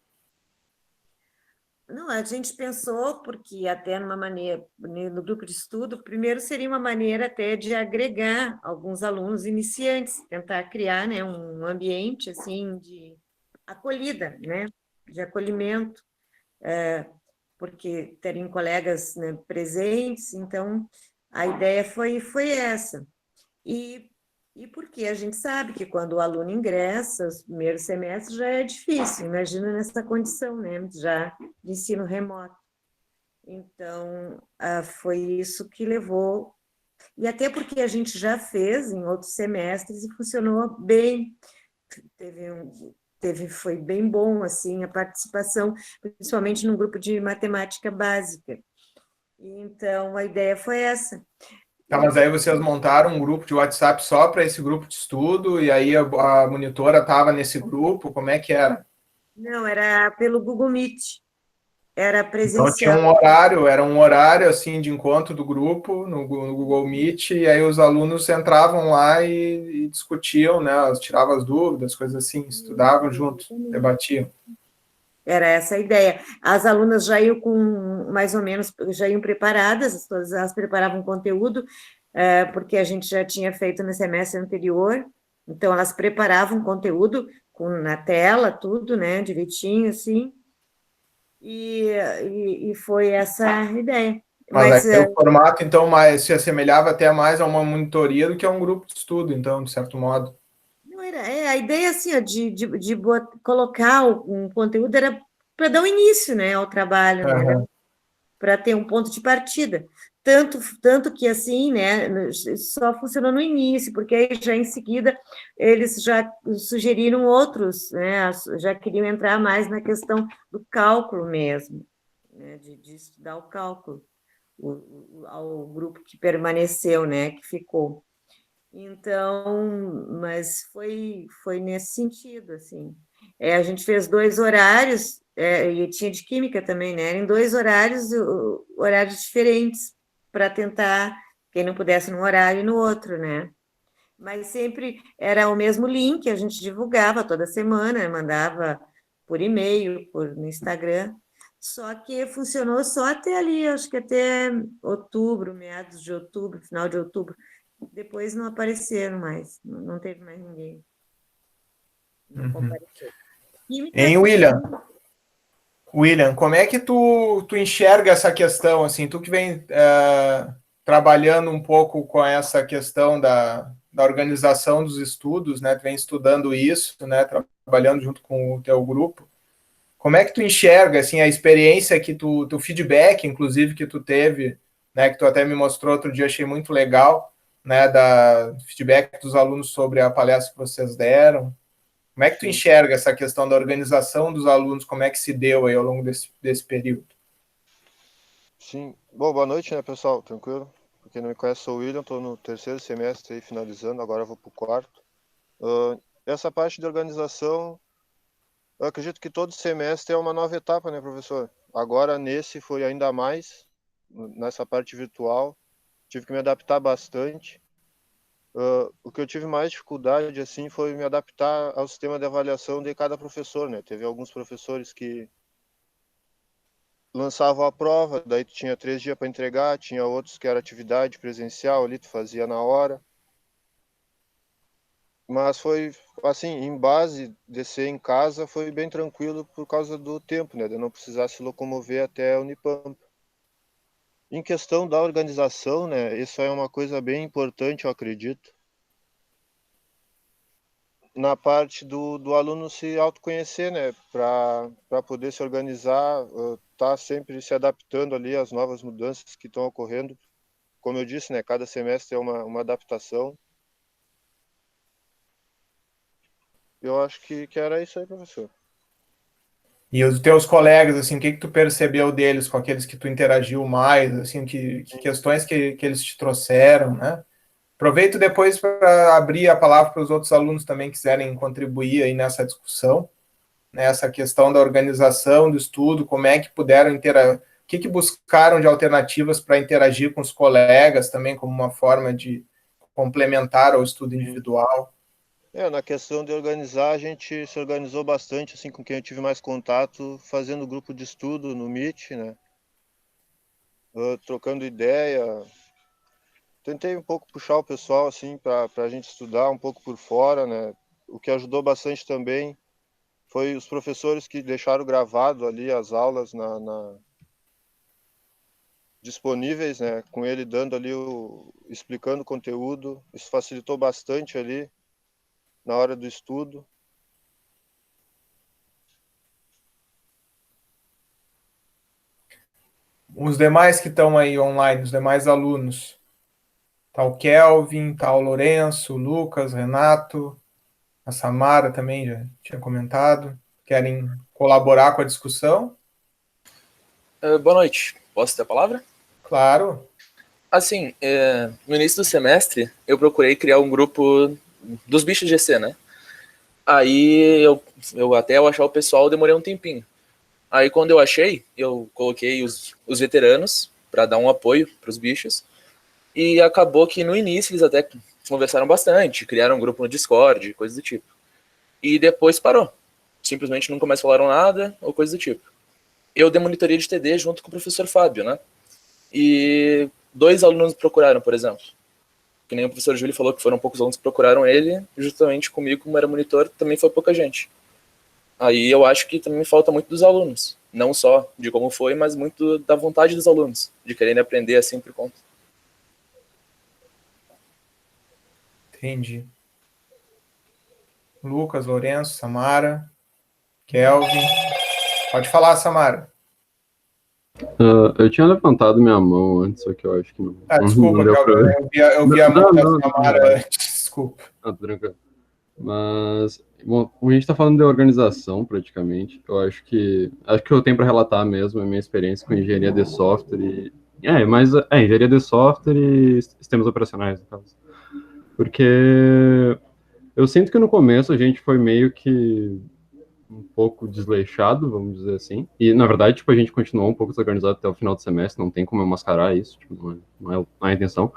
Não, a gente pensou, porque até numa maneira, no grupo de estudo, primeiro seria uma maneira até de agregar alguns alunos iniciantes, tentar criar, né, um ambiente assim de acolhida, né, de acolhimento, porque teriam colegas, né, presentes, então a ideia foi essa. E porque a gente sabe que quando o aluno ingressa, os primeiros semestres já é difícil, imagina nessa condição, né, já de ensino remoto. Então, foi isso que levou, e até porque a gente já fez em outros semestres e funcionou bem, foi bem bom, assim, a participação, principalmente no grupo de matemática básica. Então, a ideia foi essa. Tá, mas aí vocês montaram um grupo de WhatsApp só para esse grupo de estudo, e aí a monitora estava nesse grupo, como é que era? Não, era pelo Google Meet, era presencial. Então tinha um horário, era um horário assim de encontro do grupo no Google Meet, e aí os alunos entravam lá e discutiam, né? Tiravam as dúvidas, coisas assim, estudavam junto, debatiam. Era essa a ideia. As alunas já iam com, mais ou menos, já iam preparadas, todas elas preparavam conteúdo, porque a gente já tinha feito no semestre anterior, então elas preparavam conteúdo na tela, tudo, né, direitinho, assim, e foi essa a ideia. Mas o formato, então, se assemelhava até mais a uma monitoria do que a um grupo de estudo, então, de certo modo. A ideia assim, ó, de colocar um conteúdo era para dar um início, né, ao trabalho, né, para ter um ponto de partida. Tanto que assim, né, só funcionou no início, porque aí já em seguida eles já sugeriram outros, né, já queriam entrar mais na questão do cálculo mesmo, né, de estudar o cálculo, ao grupo que permaneceu, né, que ficou. Então, mas foi nesse sentido, assim. A gente fez 2 horários, e tinha de química também, né? Eram 2 horários diferentes, para tentar, quem não pudesse num horário e no outro, né? mas sempre era o mesmo link, a gente divulgava toda semana, mandava por e-mail, no Instagram, só que funcionou só até ali, acho que até outubro, meados de outubro, final de outubro. Depois não apareceram mais, não teve mais ninguém. Não compareceu. Hein, William, como é que tu enxerga essa questão, assim, tu que vem trabalhando um pouco com essa questão da organização dos estudos, né, tu vem estudando isso, né, trabalhando junto com o teu grupo, como é que tu enxerga, assim, a experiência que tu feedback, inclusive, que tu teve, né, que tu até me mostrou outro dia, achei muito legal, né, da feedback dos alunos sobre a palestra que vocês deram. Como é que tu enxerga essa questão da organização dos alunos, como é que se deu aí ao longo desse período? Sim. Bom, boa noite, né, pessoal? Tranquilo? Pra quem não me conhece, sou o William, estou no terceiro semestre aí, finalizando, agora vou para o quarto. Essa parte de organização, eu acredito que todo semestre é uma nova etapa, né, professor? Agora, nesse, foi ainda mais, nessa parte virtual, tive que me adaptar bastante. O que eu tive mais dificuldade, assim, foi me adaptar ao sistema de avaliação de cada professor, né? Teve alguns professores que lançavam a prova, daí tu tinha 3 dias para entregar, tinha outros que era atividade presencial ali, tu fazia na hora. Mas foi, assim, em base de ser em casa, foi bem tranquilo por causa do tempo, né? De não precisar se locomover até a Unipampa. Em questão da organização, né? Isso é uma coisa bem importante, eu acredito. Na parte do aluno se autoconhecer, né? Para poder se organizar, tá sempre se adaptando ali às novas mudanças que estão ocorrendo. Como eu disse, né? Cada semestre é uma adaptação. Eu acho que era isso aí, professor. E os teus colegas, assim, o que tu percebeu deles, com aqueles que tu interagiu mais, assim, que questões que eles te trouxeram, né? Aproveito depois para abrir a palavra para os outros alunos também que quiserem contribuir aí nessa discussão, né? Essa questão da organização do estudo, como é que puderam interagir, o que buscaram de alternativas para interagir com os colegas também, como uma forma de complementar ao estudo individual. Na questão de organizar, a gente se organizou bastante, assim, com quem eu tive mais contato, fazendo grupo de estudo no Meet, né? Trocando ideia. Tentei um pouco puxar o pessoal, assim, para a gente estudar um pouco por fora, né? O que ajudou bastante também foi os professores que deixaram gravado ali as aulas disponíveis, né? Com ele dando ali explicando o conteúdo. Isso facilitou bastante ali na hora do estudo. Os demais que estão aí online, os demais alunos, tá o Kelvin, tá o Lourenço, o Lucas, Renato, a Samara também já tinha comentado, querem colaborar com a discussão? Boa noite, posso ter a palavra? Claro. Assim, no início do semestre, eu procurei criar um grupo dos bichos de GC, né? Aí, até eu achar o pessoal, demorei um tempinho. Aí, quando eu achei, eu coloquei os veteranos para dar um apoio para os bichos. E acabou que no início eles até conversaram bastante, criaram um grupo no Discord, coisa do tipo. E depois parou. Simplesmente nunca mais falaram nada, ou coisa do tipo. Eu dei monitoria de TD junto com o professor Fábio, né? E 2 alunos procuraram, por exemplo. Que nem o professor Júlio falou que foram poucos alunos que procuraram ele, justamente comigo, como era monitor, também foi pouca gente. Aí eu acho que também falta muito dos alunos. Não só de como foi, mas muito da vontade dos alunos, de quererem aprender assim por conta. Entendi. Lucas, Lourenço, Samara, Kelvin. Pode falar, Samara. Eu tinha levantado minha mão antes, só que eu acho que não. Desculpa, não Kelvin, eu vi a mão da Samara antes, desculpa. Tranquilo. Mas, bom, como a gente está falando de organização, praticamente, eu acho que eu tenho para relatar mesmo a minha experiência com engenharia de software engenharia de software e sistemas operacionais, no caso. Porque eu sinto que no começo a gente foi meio que um pouco desleixado, vamos dizer assim. E, na verdade, tipo, a gente continuou um pouco desorganizado até o final do semestre, não tem como eu mascarar isso, tipo, não é a intenção.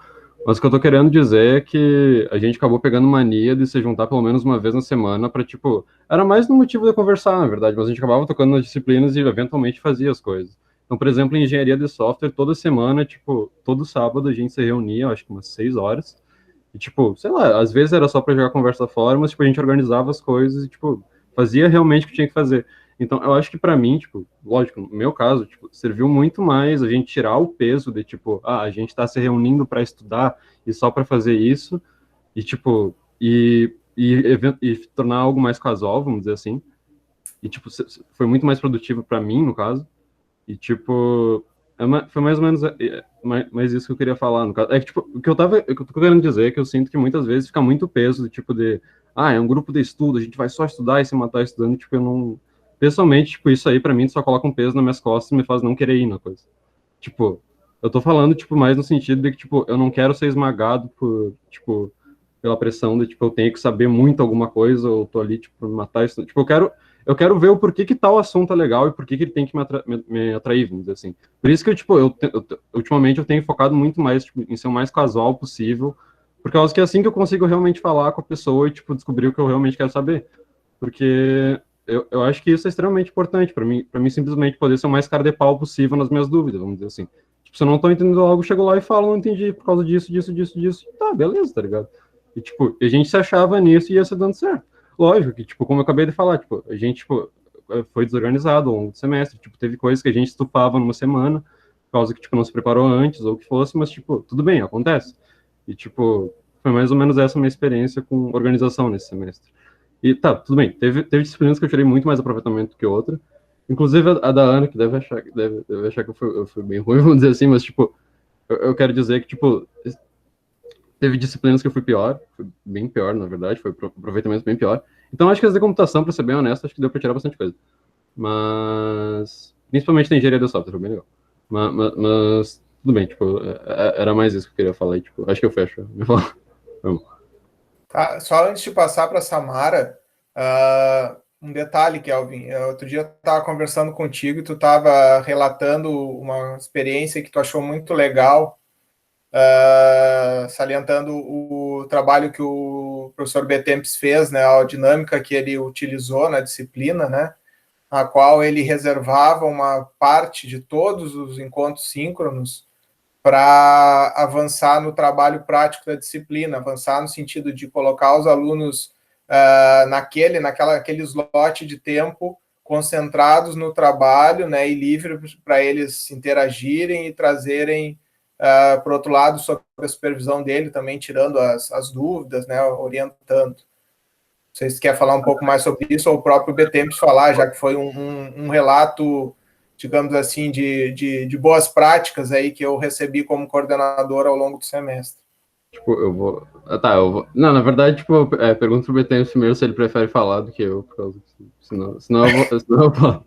Mas o que eu tô querendo dizer é que a gente acabou pegando mania de se juntar pelo menos uma vez na semana pra, tipo, era mais no motivo de conversar, na verdade, mas a gente acabava tocando nas disciplinas e eventualmente fazia as coisas. Então, por exemplo, em engenharia de software, toda semana, tipo, todo sábado a gente se reunia, eu acho que umas 6 horas, e, tipo, sei lá, às vezes era só pra jogar conversa fora, mas, tipo, a gente organizava as coisas e, tipo, fazia realmente o que tinha que fazer. Então, eu acho que pra mim, tipo, lógico, no meu caso, tipo, serviu muito mais a gente tirar o peso de, tipo, a gente tá se reunindo para estudar e só para fazer isso, e, tipo, e tornar algo mais casual, vamos dizer assim. E, tipo, foi muito mais produtivo para mim, no caso. E, tipo, foi mais ou menos mais isso que eu queria falar, no caso. É que, tipo, o que eu tô querendo dizer é que eu sinto que muitas vezes fica muito peso, de, tipo, é um grupo de estudo, a gente vai só estudar e se matar estudando, tipo, eu não... Pessoalmente, tipo, isso aí, pra mim, só coloca um peso nas minhas costas e me faz não querer ir na coisa. Tipo, eu tô falando, tipo, mais no sentido de que, tipo, eu não quero ser esmagado por, tipo, pela pressão de, tipo, eu tenho que saber muito alguma coisa, ou tô ali, tipo, pra me matar isso. Tipo, eu quero ver o porquê que tal assunto é legal e porquê que ele tem que me atrair, vamos dizer assim. Por isso que eu, tipo, ultimamente eu tenho focado muito mais, tipo, em ser o mais casual possível, por causa que é assim que eu consigo realmente falar com a pessoa e, tipo, descobrir o que eu realmente quero saber. Porque eu acho que isso é extremamente importante para mim simplesmente poder ser o mais cara de pau possível nas minhas dúvidas, vamos dizer assim. Tipo, se eu não tô entendendo algo, eu chego lá e falo, não entendi por causa disso, disso, disso, disso. Tá, beleza, tá ligado? E, tipo, a gente se achava nisso e ia se dando certo. Lógico que, tipo, como eu acabei de falar, tipo, a gente, tipo, foi desorganizado ao longo do semestre, tipo, teve coisas que a gente estufava numa semana, por causa que, tipo, não se preparou antes, ou o que fosse, mas, tipo, tudo bem, acontece. E, tipo, foi mais ou menos essa minha experiência com organização nesse semestre. E tá, tudo bem. Teve disciplinas que eu tirei muito mais aproveitamento que outra. Inclusive a da Ana, que deve achar que eu fui bem ruim, vamos dizer assim, mas, tipo, eu quero dizer que, tipo, teve disciplinas que eu fui pior, fui bem pior, na verdade, foi aproveitamento bem pior. Então, acho que as de computação, pra ser bem honesto, acho que deu pra tirar bastante coisa. Mas, principalmente na engenharia de software, foi bem legal. Mas tudo bem, tipo, era mais isso que eu queria falar, e, tipo, acho que eu fecho. Vamos. Tá, só antes de passar para a Samara, um detalhe, Kelvin. Outro dia eu estava conversando contigo e tu estava relatando uma experiência que tu achou muito legal, salientando o trabalho que o professor Betempes fez, né, a dinâmica que ele utilizou na disciplina, né, a qual ele reservava uma parte de todos os encontros síncronos para avançar no trabalho prático da disciplina, avançar no sentido de colocar os alunos naquele slot de tempo concentrados no trabalho, né, e livre para eles interagirem e trazerem, por outro lado, sob a supervisão dele, também tirando as dúvidas, né, orientando. Vocês querem falar um pouco mais sobre isso, ou o próprio Betempes falar, já que foi um relato, digamos assim, de boas práticas aí que eu recebi como coordenador ao longo do semestre. Tipo, eu vou. Tá, eu vou. Não, na verdade, tipo, pergunto pro BTM primeiro se ele prefere falar do que eu, por causa que, senão eu falo.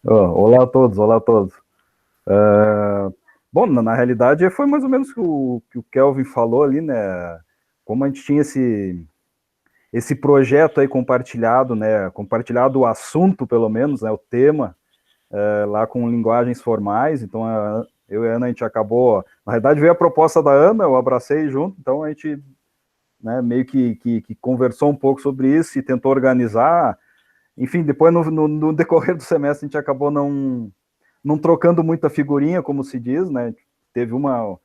Olá a todos, olá a todos. Bom, na realidade, foi mais ou menos o que o Kelvin falou ali, né? Como a gente tinha esse projeto aí compartilhado, né? Compartilhado o assunto, pelo menos, né? O tema, lá com linguagens formais. Então, eu e a Ana, a gente acabou... Na realidade, veio a proposta da Ana, eu abracei junto, então a gente, né, meio que conversou um pouco sobre isso e tentou organizar. Enfim, depois, no decorrer do semestre, a gente acabou não trocando muita figurinha, como se diz, né? Teve uma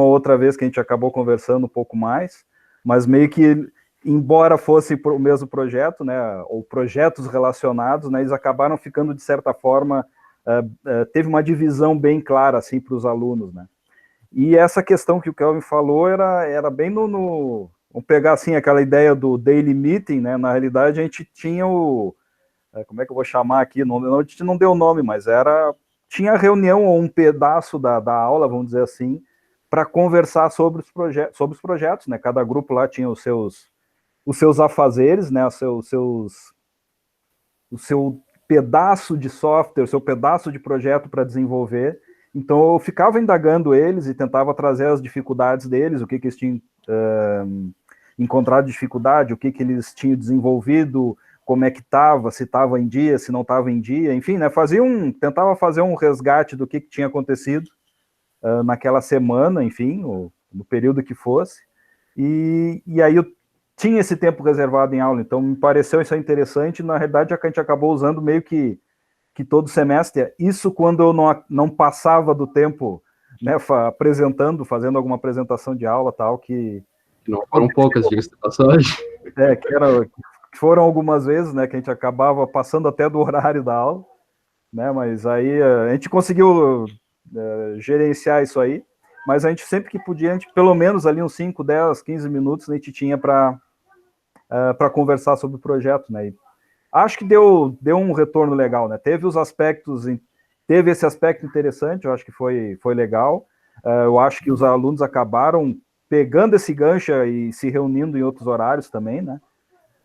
outra vez que a gente acabou conversando um pouco mais, mas meio que, embora fosse o mesmo projeto, né, ou projetos relacionados, né, eles acabaram ficando, de certa forma, teve uma divisão bem clara, assim, para os alunos, né. E essa questão que o Kelvin falou era bem vamos pegar, assim, aquela ideia do daily meeting, né, na realidade a gente tinha como é que eu vou chamar aqui, a gente não deu nome, mas tinha reunião ou um pedaço da aula, vamos dizer assim, para conversar sobre os projetos, né? Cada grupo lá tinha os seus afazeres, né? O seu pedaço de software, o seu pedaço de projeto para desenvolver. Então eu ficava indagando eles e tentava trazer as dificuldades deles, o que eles tinham encontrado de dificuldade, o que eles tinham desenvolvido, como é que estava, se estava em dia, se não estava em dia, enfim, né, tentava fazer um resgate do que tinha acontecido, naquela semana, enfim, ou no período que fosse, e aí eu tinha esse tempo reservado em aula, então me pareceu isso interessante. Na realidade, a gente acabou usando meio que todo semestre, isso quando eu não passava do tempo, né, fazendo alguma apresentação de aula, tal, que não foram poucas, diga-se de passagem. Que foram algumas vezes, né, que a gente acabava passando até do horário da aula, né, mas aí a gente conseguiu gerenciar isso aí, mas a gente sempre que podia, a gente, pelo menos ali uns 5, 10, 15 minutos, a gente tinha para conversar sobre o projeto, né, e acho que deu um retorno legal, né, teve esse aspecto interessante, eu acho que foi legal, eu acho que os alunos acabaram pegando esse gancho e se reunindo em outros horários também, né,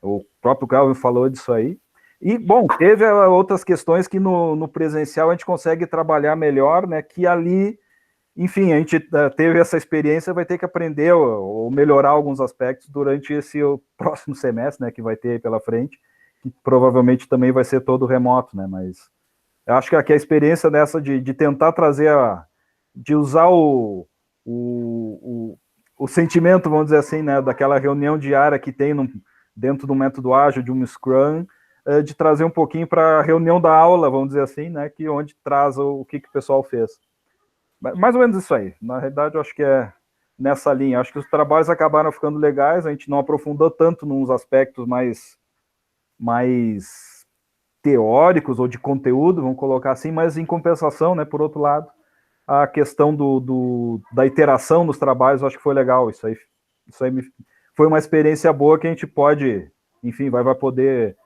o próprio Calvin falou disso aí. E, bom, teve outras questões que no presencial a gente consegue trabalhar melhor, né? Que ali, enfim, a gente teve essa experiência, vai ter que aprender ou melhorar alguns aspectos durante o próximo semestre, né? Que vai ter aí pela frente, que provavelmente também vai ser todo remoto, né? Mas eu acho que aqui a experiência dessa de tentar trazer, de usar o sentimento, vamos dizer assim, né? Daquela reunião diária que tem dentro do método ágil, de um Scrum, de trazer um pouquinho para a reunião da aula, vamos dizer assim, né, que onde traz o que o pessoal fez. Mais ou menos isso aí. Na realidade, eu acho que é nessa linha. Acho que os trabalhos acabaram ficando legais, a gente não aprofundou tanto nos aspectos mais teóricos ou de conteúdo, vamos colocar assim, mas em compensação, né, por outro lado, a questão da iteração nos trabalhos, eu acho que foi legal. Isso aí foi uma experiência boa que a gente pode, enfim, vai poder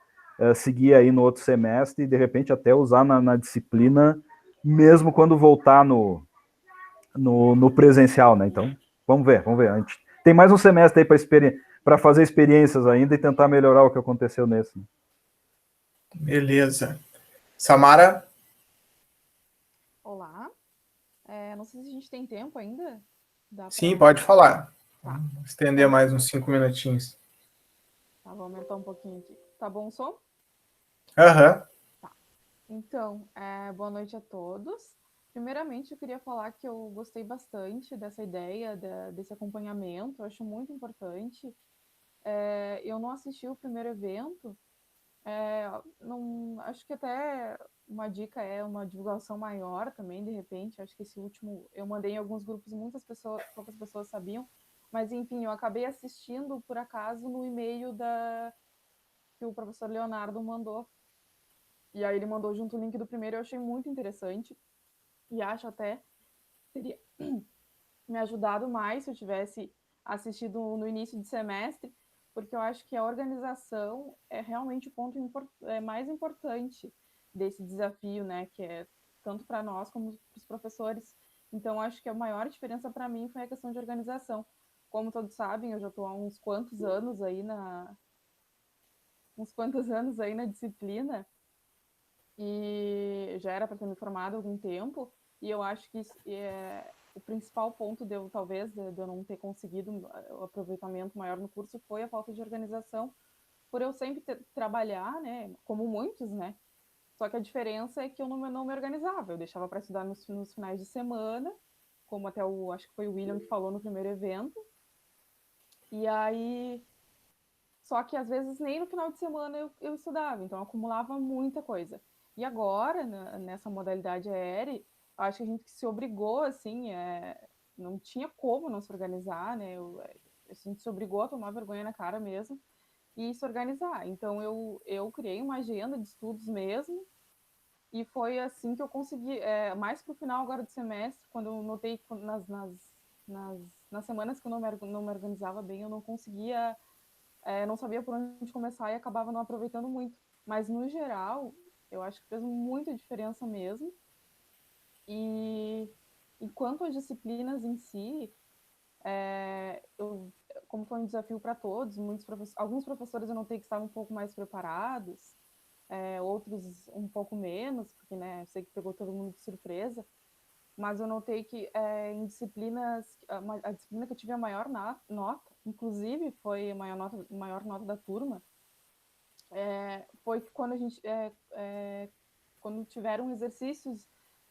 seguir aí no outro semestre e de repente até usar na disciplina, mesmo quando voltar no presencial, né? Então, vamos ver. A gente tem mais um semestre aí para fazer experiências ainda e tentar melhorar o que aconteceu nesse. Beleza. Samara? Olá. Não sei se a gente tem tempo ainda. Sim, pode falar. Tá. Vamos estender mais uns 5 minutinhos. Tá, vou aumentar um pouquinho aqui. Tá bom o som? Aham. Tá. Então, boa noite a todos. Primeiramente, eu queria falar que eu gostei bastante dessa ideia, desse acompanhamento. Eu acho muito importante. Eu não assisti o primeiro evento. Não, acho que até uma dica é uma divulgação maior também, de repente. Acho que esse último eu mandei em alguns grupos, poucas pessoas sabiam. Mas, enfim, eu acabei assistindo, por acaso, no e-mail que o professor Leonardo mandou. E aí ele mandou junto o link do primeiro, eu achei muito interessante. E acho até que teria me ajudado mais se eu tivesse assistido no início de semestre, porque eu acho que a organização é realmente o ponto mais importante desse desafio, né? Que é tanto para nós como para os professores. Então, acho que a maior diferença para mim foi a questão de organização. Como todos sabem, eu já estou há uns quantos anos aí na disciplina e já era para ter me formado há algum tempo, e eu acho que o principal ponto de eu não ter conseguido o aproveitamento maior no curso foi a falta de organização, por eu sempre trabalhar, né, como muitos, né, só que a diferença é que eu não me organizava, eu deixava para estudar nos finais de semana, como até acho que foi o William que falou no primeiro evento, e aí, só que às vezes nem no final de semana eu estudava, então eu acumulava muita coisa. E agora, nessa modalidade aérea, acho que a gente se obrigou, assim, não tinha como não se organizar, né? A gente se obrigou a tomar vergonha na cara mesmo e se organizar. Então eu criei uma agenda de estudos mesmo, e foi assim que eu consegui, mais para o final agora do semestre, quando eu notei nas semanas que eu não me organizava bem, eu não conseguia, não sabia por onde começar e acabava não aproveitando muito. Mas, no geral, eu acho que fez muita diferença mesmo. E quanto às disciplinas em si, como foi um desafio para todos, alguns professores eu notei que estavam um pouco mais preparados, outros um pouco menos, porque, né, eu sei que pegou todo mundo de surpresa, mas eu notei que em disciplinas, a disciplina que eu tive a maior nota, inclusive foi a maior nota da turma, foi quando a gente quando tiveram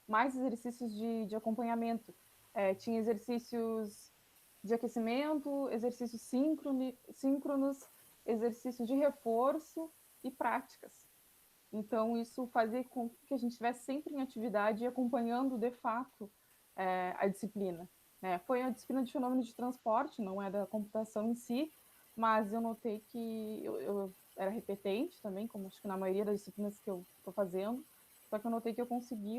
mais exercícios de acompanhamento. tinha exercícios de aquecimento, exercícios síncronos, exercícios de reforço e práticas. Então, isso fazia com que a gente estivesse sempre em atividade e acompanhando, de fato, a disciplina. Foi a disciplina de fenômeno de transporte, não é da computação em si, mas eu notei que eu era repetente também, como acho que na maioria das disciplinas que eu estou fazendo, só que eu notei que eu consegui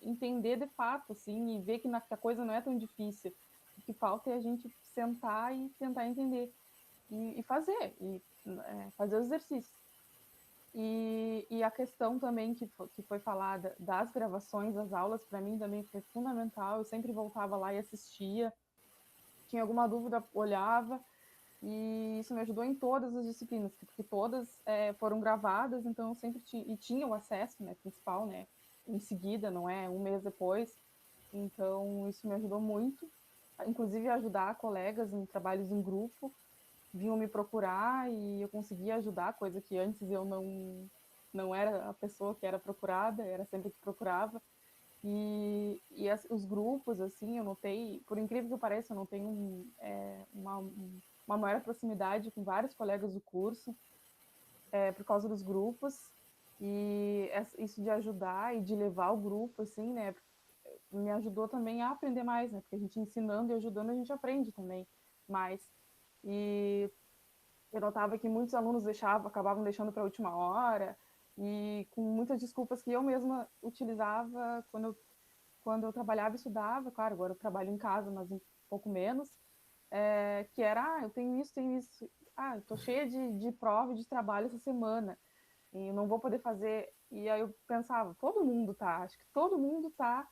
entender de fato, assim, e ver que a coisa não é tão difícil. O que falta é a gente sentar e tentar entender e fazer os exercícios. E a questão também que foi falada das gravações das aulas, para mim também foi fundamental. Eu sempre voltava lá e assistia. Tinha alguma dúvida, olhava. E isso me ajudou em todas as disciplinas, porque todas foram gravadas, então eu sempre tinha o acesso, né, principal, né, em seguida, não é um mês depois. Então isso me ajudou muito, inclusive ajudar colegas em trabalhos em grupo. Vinham me procurar e eu conseguia ajudar, coisa que antes eu não era a pessoa que era procurada, era sempre que procurava. E os grupos, assim, eu notei, por incrível que pareça, eu notei uma maior proximidade com vários colegas do curso, por causa dos grupos. E isso de ajudar e de levar o grupo, assim, né, me ajudou também a aprender mais, né, porque a gente ensinando e ajudando, a gente aprende também mais. E eu notava que muitos alunos acabavam deixando para a última hora, e com muitas desculpas que eu mesma utilizava quando eu trabalhava e estudava. Claro, agora eu trabalho em casa, mas um pouco menos, que era, eu tenho isso, eu tô cheia de prova e de trabalho essa semana, e eu não vou poder fazer. E aí eu pensava, acho que todo mundo tá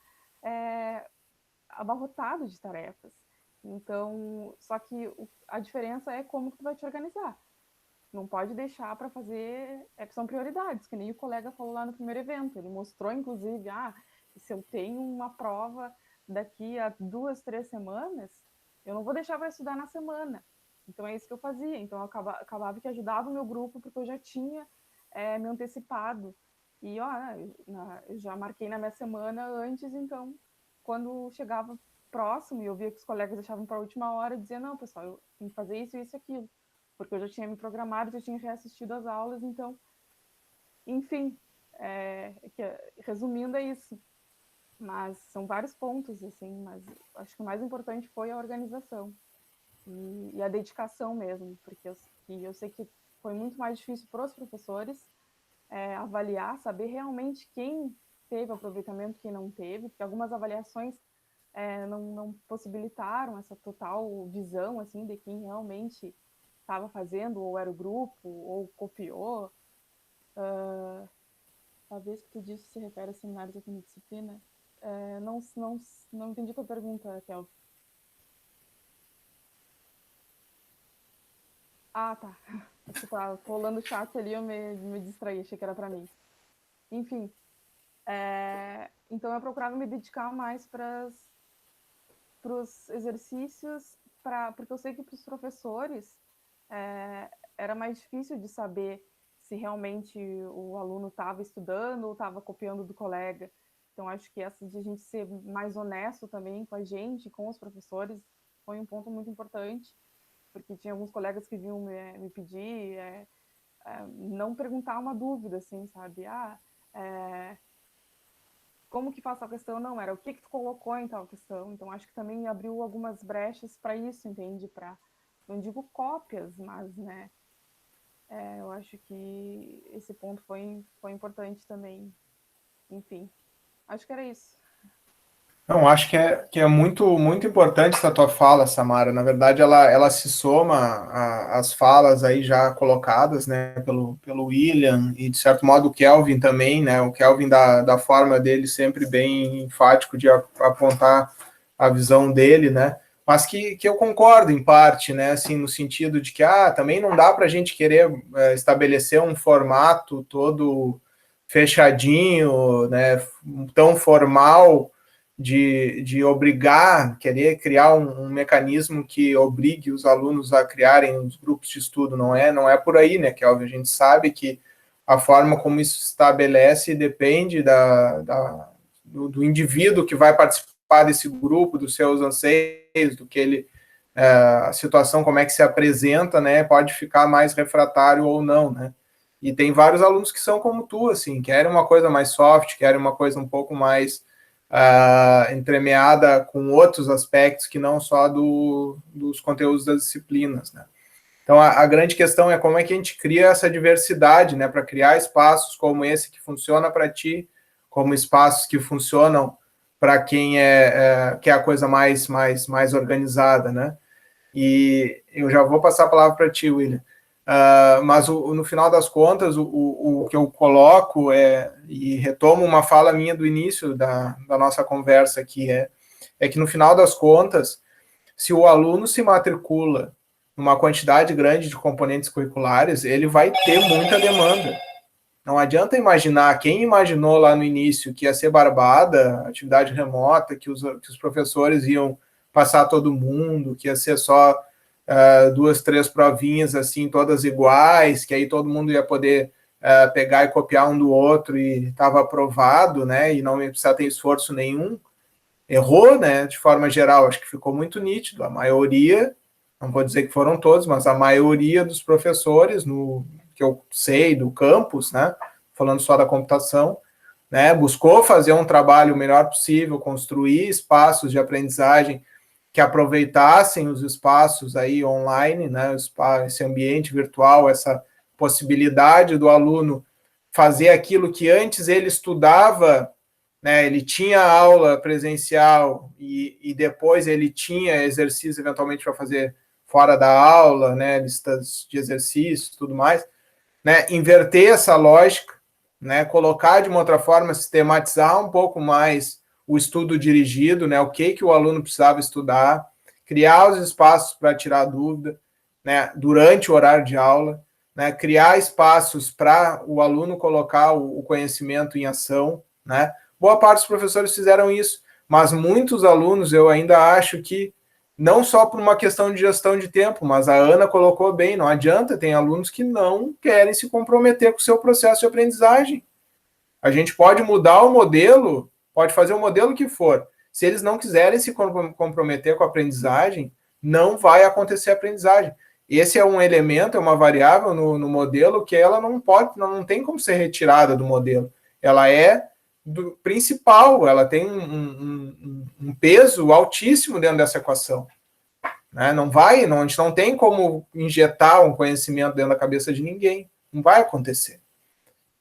abarrotado de tarefas. Então, só que a diferença é como que tu vai te organizar. Não pode deixar para fazer, que são prioridades, que nem o colega falou lá no primeiro evento. Ele mostrou, inclusive, se eu tenho uma prova daqui a 2, 3 semanas, eu não vou deixar para estudar na semana. Então é isso que eu fazia. Então eu acabava que ajudava o meu grupo, porque eu já tinha me antecipado. E eu já marquei na minha semana antes, então quando chegava próximo e eu via que os colegas deixavam para a última hora, eu dizia, não, pessoal, eu tenho que fazer isso, isso e aquilo. Porque eu já tinha me programado, já tinha reassistido as aulas, então, enfim, resumindo, é isso. Mas são vários pontos, assim, mas acho que o mais importante foi a organização e a dedicação mesmo, porque eu sei que foi muito mais difícil para os professores avaliar, saber realmente quem teve aproveitamento, quem não teve, porque algumas avaliações não possibilitaram essa total visão, assim, de quem realmente estava fazendo, ou era o grupo, ou copiou. Talvez que tu disse se refere a seminários de disciplina. Não entendi a tua pergunta, Kelvin. Tá. Tô rolando o chat ali, eu me distraí, achei que era para mim. Enfim, então eu procurava me dedicar mais para os exercícios, porque eu sei que para os professores era mais difícil de saber se realmente o aluno estava estudando ou estava copiando do colega. Então, acho que essa de a gente ser mais honesto também com a gente, com os professores, foi um ponto muito importante, porque tinha alguns colegas que vinham me pedir, não perguntar uma dúvida, assim, sabe? Como que faço a questão? Não, era o que tu colocou em tal questão. Então, acho que também abriu algumas brechas para isso, entende? Não digo cópias, mas, né, eu acho que esse ponto foi importante também. Enfim, acho que era isso. Não, acho que é muito, muito importante essa tua fala, Samara. Na verdade, ela se soma às falas aí já colocadas, né, pelo William e, de certo modo, o Kelvin também, né, o Kelvin da forma dele sempre bem enfático de apontar a visão dele, né, mas que eu concordo em parte, né, assim, no sentido de que, também não dá para a gente querer estabelecer um formato todo fechadinho, né, tão formal, de obrigar, querer criar um mecanismo que obrigue os alunos a criarem os grupos de estudo. Não é por aí, né, Kelvin? A gente sabe que a forma como isso se estabelece depende do indivíduo que vai participar participar desse grupo, dos seus anseios, do que ele, a situação, como é que se apresenta, né, pode ficar mais refratário ou não, né. E tem vários alunos que são como tu, assim, querem uma coisa mais soft, querem uma coisa um pouco mais entremeada com outros aspectos que não só dos conteúdos das disciplinas, né. Então, a grande questão é como é que a gente cria essa diversidade, né, para criar espaços como esse que funciona para ti, como espaços que funcionam para quem quer a coisa mais organizada, né. E eu já vou passar a palavra para ti, William. Mas no final das contas, o que eu coloco e retomo uma fala minha do início da nossa conversa aqui, é que no final das contas, se o aluno se matricula numa quantidade grande de componentes curriculares, ele vai ter muita demanda. Não adianta imaginar, quem imaginou lá no início que ia ser barbada, atividade remota, que os professores iam passar todo mundo, que ia ser só 2, 3 provinhas assim, todas iguais, que aí todo mundo ia poder pegar e copiar um do outro e estava aprovado, né, e não ia precisar ter esforço nenhum. Errou, né, de forma geral, acho que ficou muito nítido. A maioria, não vou dizer que foram todos, mas a maioria dos professores, que eu sei, do campus, né, falando só da computação, né, buscou fazer um trabalho o melhor possível, construir espaços de aprendizagem que aproveitassem os espaços aí online, né, esse ambiente virtual, essa possibilidade do aluno fazer aquilo que antes ele estudava, né, ele tinha aula presencial e depois ele tinha exercício eventualmente para fazer fora da aula, né, listas de exercícios, tudo mais, né, inverter essa lógica, né, colocar de uma outra forma, sistematizar um pouco mais o estudo dirigido, né, o que o aluno precisava estudar, criar os espaços para tirar dúvida, né, durante o horário de aula, né, criar espaços para o aluno colocar o conhecimento em ação, né. Boa parte dos professores fizeram isso, mas muitos alunos eu ainda acho que, não só por uma questão de gestão de tempo, mas a Ana colocou bem, não adianta, tem alunos que não querem se comprometer com o seu processo de aprendizagem. A gente pode mudar o modelo, pode fazer o modelo que for. Se eles não quiserem se comprometer com a aprendizagem, não vai acontecer a aprendizagem. Esse é um elemento, é uma variável no modelo que ela não tem como ser retirada do modelo. Ela é do principal, ela tem um peso altíssimo dentro dessa equação. Né? A gente não tem como injetar um conhecimento dentro da cabeça de ninguém. Não vai acontecer.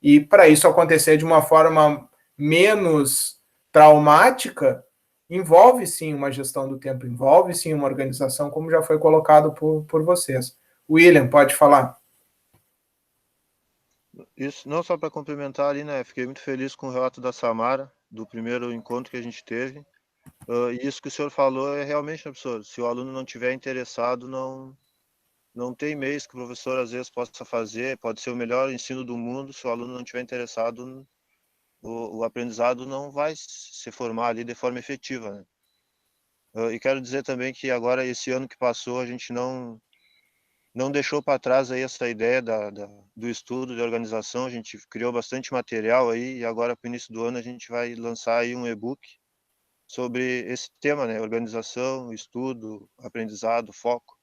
E para isso acontecer de uma forma menos traumática, envolve sim uma gestão do tempo, envolve sim uma organização, como já foi colocado por vocês. William, pode falar. Isso, não só para complementar ali, né? Fiquei muito feliz com o relato da Samara, do primeiro encontro que a gente teve. E isso que o senhor falou é realmente, professor, se o aluno não tiver interessado, não tem meios que o professor às vezes possa fazer, pode ser o melhor ensino do mundo, se o aluno não tiver interessado, o aprendizado não vai se formar ali de forma efetiva, né? E quero dizer também que agora, esse ano que passou, a gente não deixou para trás aí essa ideia do estudo, de organização, a gente criou bastante material aí, e agora para o início do ano a gente vai lançar aí um e-book sobre esse tema, né? Organização, estudo, aprendizado, foco.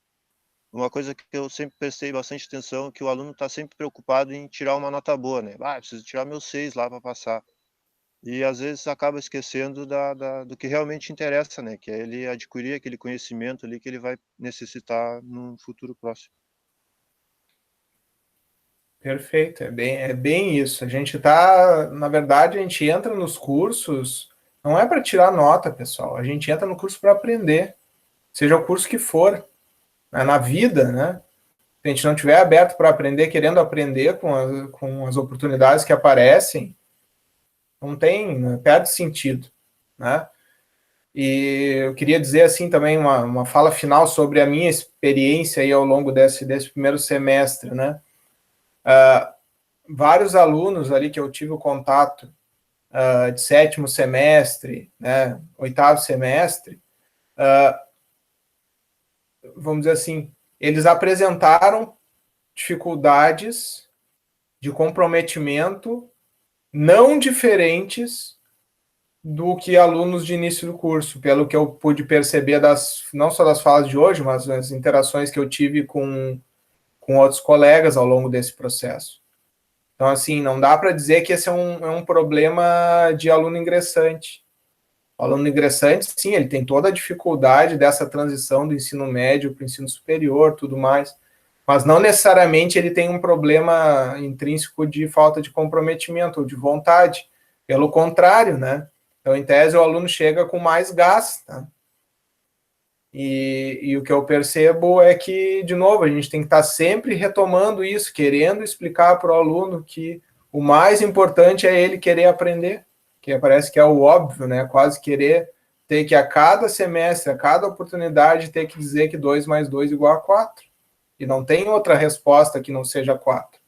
Uma coisa que eu sempre prestei bastante atenção é que o aluno está sempre preocupado em tirar uma nota boa, né? Preciso tirar meu 6 lá para passar. E às vezes acaba esquecendo do que realmente interessa, né? Que é ele adquirir aquele conhecimento ali que ele vai necessitar no futuro próximo. Perfeito, é bem isso. A gente está, na verdade, a gente entra nos cursos, não é para tirar nota, pessoal. A gente entra no curso para aprender, seja o curso que for, né, na vida, né? Se a gente não estiver aberto para aprender, querendo aprender com as oportunidades que aparecem, não tem, né, perde sentido, né? E eu queria dizer assim também uma fala final sobre a minha experiência aí ao longo desse primeiro semestre, né? Vários alunos ali que eu tive o contato de 7º semestre, né, 8º semestre, vamos dizer assim, eles apresentaram dificuldades de comprometimento não diferentes do que alunos de início do curso, pelo que eu pude perceber não só das falas de hoje, mas das interações que eu tive com outros colegas ao longo desse processo. Então, assim, não dá para dizer que esse é um problema de aluno ingressante. O aluno ingressante, sim, ele tem toda a dificuldade dessa transição do ensino médio para o ensino superior, tudo mais, mas não necessariamente ele tem um problema intrínseco de falta de comprometimento ou de vontade. Pelo contrário, né? Então, em tese, o aluno chega com mais gás, tá? E o que eu percebo é que, de novo, a gente tem que estar sempre retomando isso, querendo explicar para o aluno que o mais importante é ele querer aprender, que parece que é o óbvio, né? Quase querer ter que a cada semestre, a cada oportunidade, ter que dizer que 2 mais 2 igual a 4. E não tem outra resposta que não seja 4.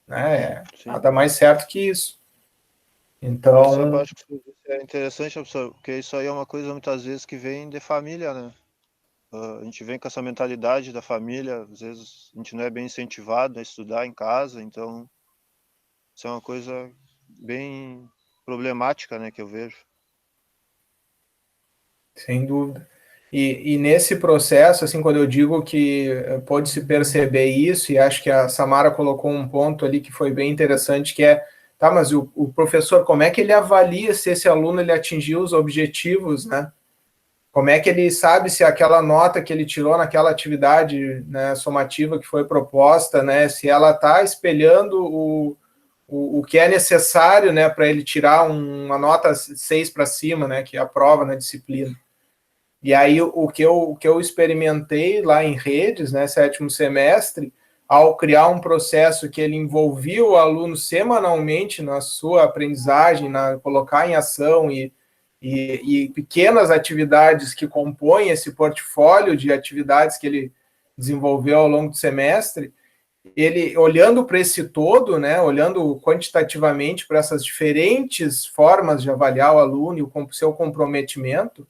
Né? Nada mais certo que isso. Então... Essa parte que é interessante, professor, porque isso aí é uma coisa muitas vezes que vem de família, né? A gente vem com essa mentalidade da família, às vezes a gente não é bem incentivado a estudar em casa, então isso é uma coisa bem problemática, né, que eu vejo. Sem dúvida. E nesse processo, assim, quando eu digo que pode-se perceber isso, e acho que a Samara colocou um ponto ali que foi bem interessante, que é, tá, mas o professor, como é que ele avalia se esse aluno ele atingiu os objetivos, né? Como é que ele sabe se aquela nota que ele tirou naquela atividade, né, somativa que foi proposta, né, se ela está espelhando o que é necessário, né, para ele tirar uma nota 6 para cima, né, que é a prova na disciplina. E aí o que eu experimentei lá em redes, né, 7º semestre, ao criar um processo que ele envolvia o aluno semanalmente na sua aprendizagem, colocar em ação e pequenas atividades que compõem esse portfólio de atividades que ele desenvolveu ao longo do semestre, ele, olhando para esse todo, né, olhando quantitativamente para essas diferentes formas de avaliar o aluno e o seu comprometimento,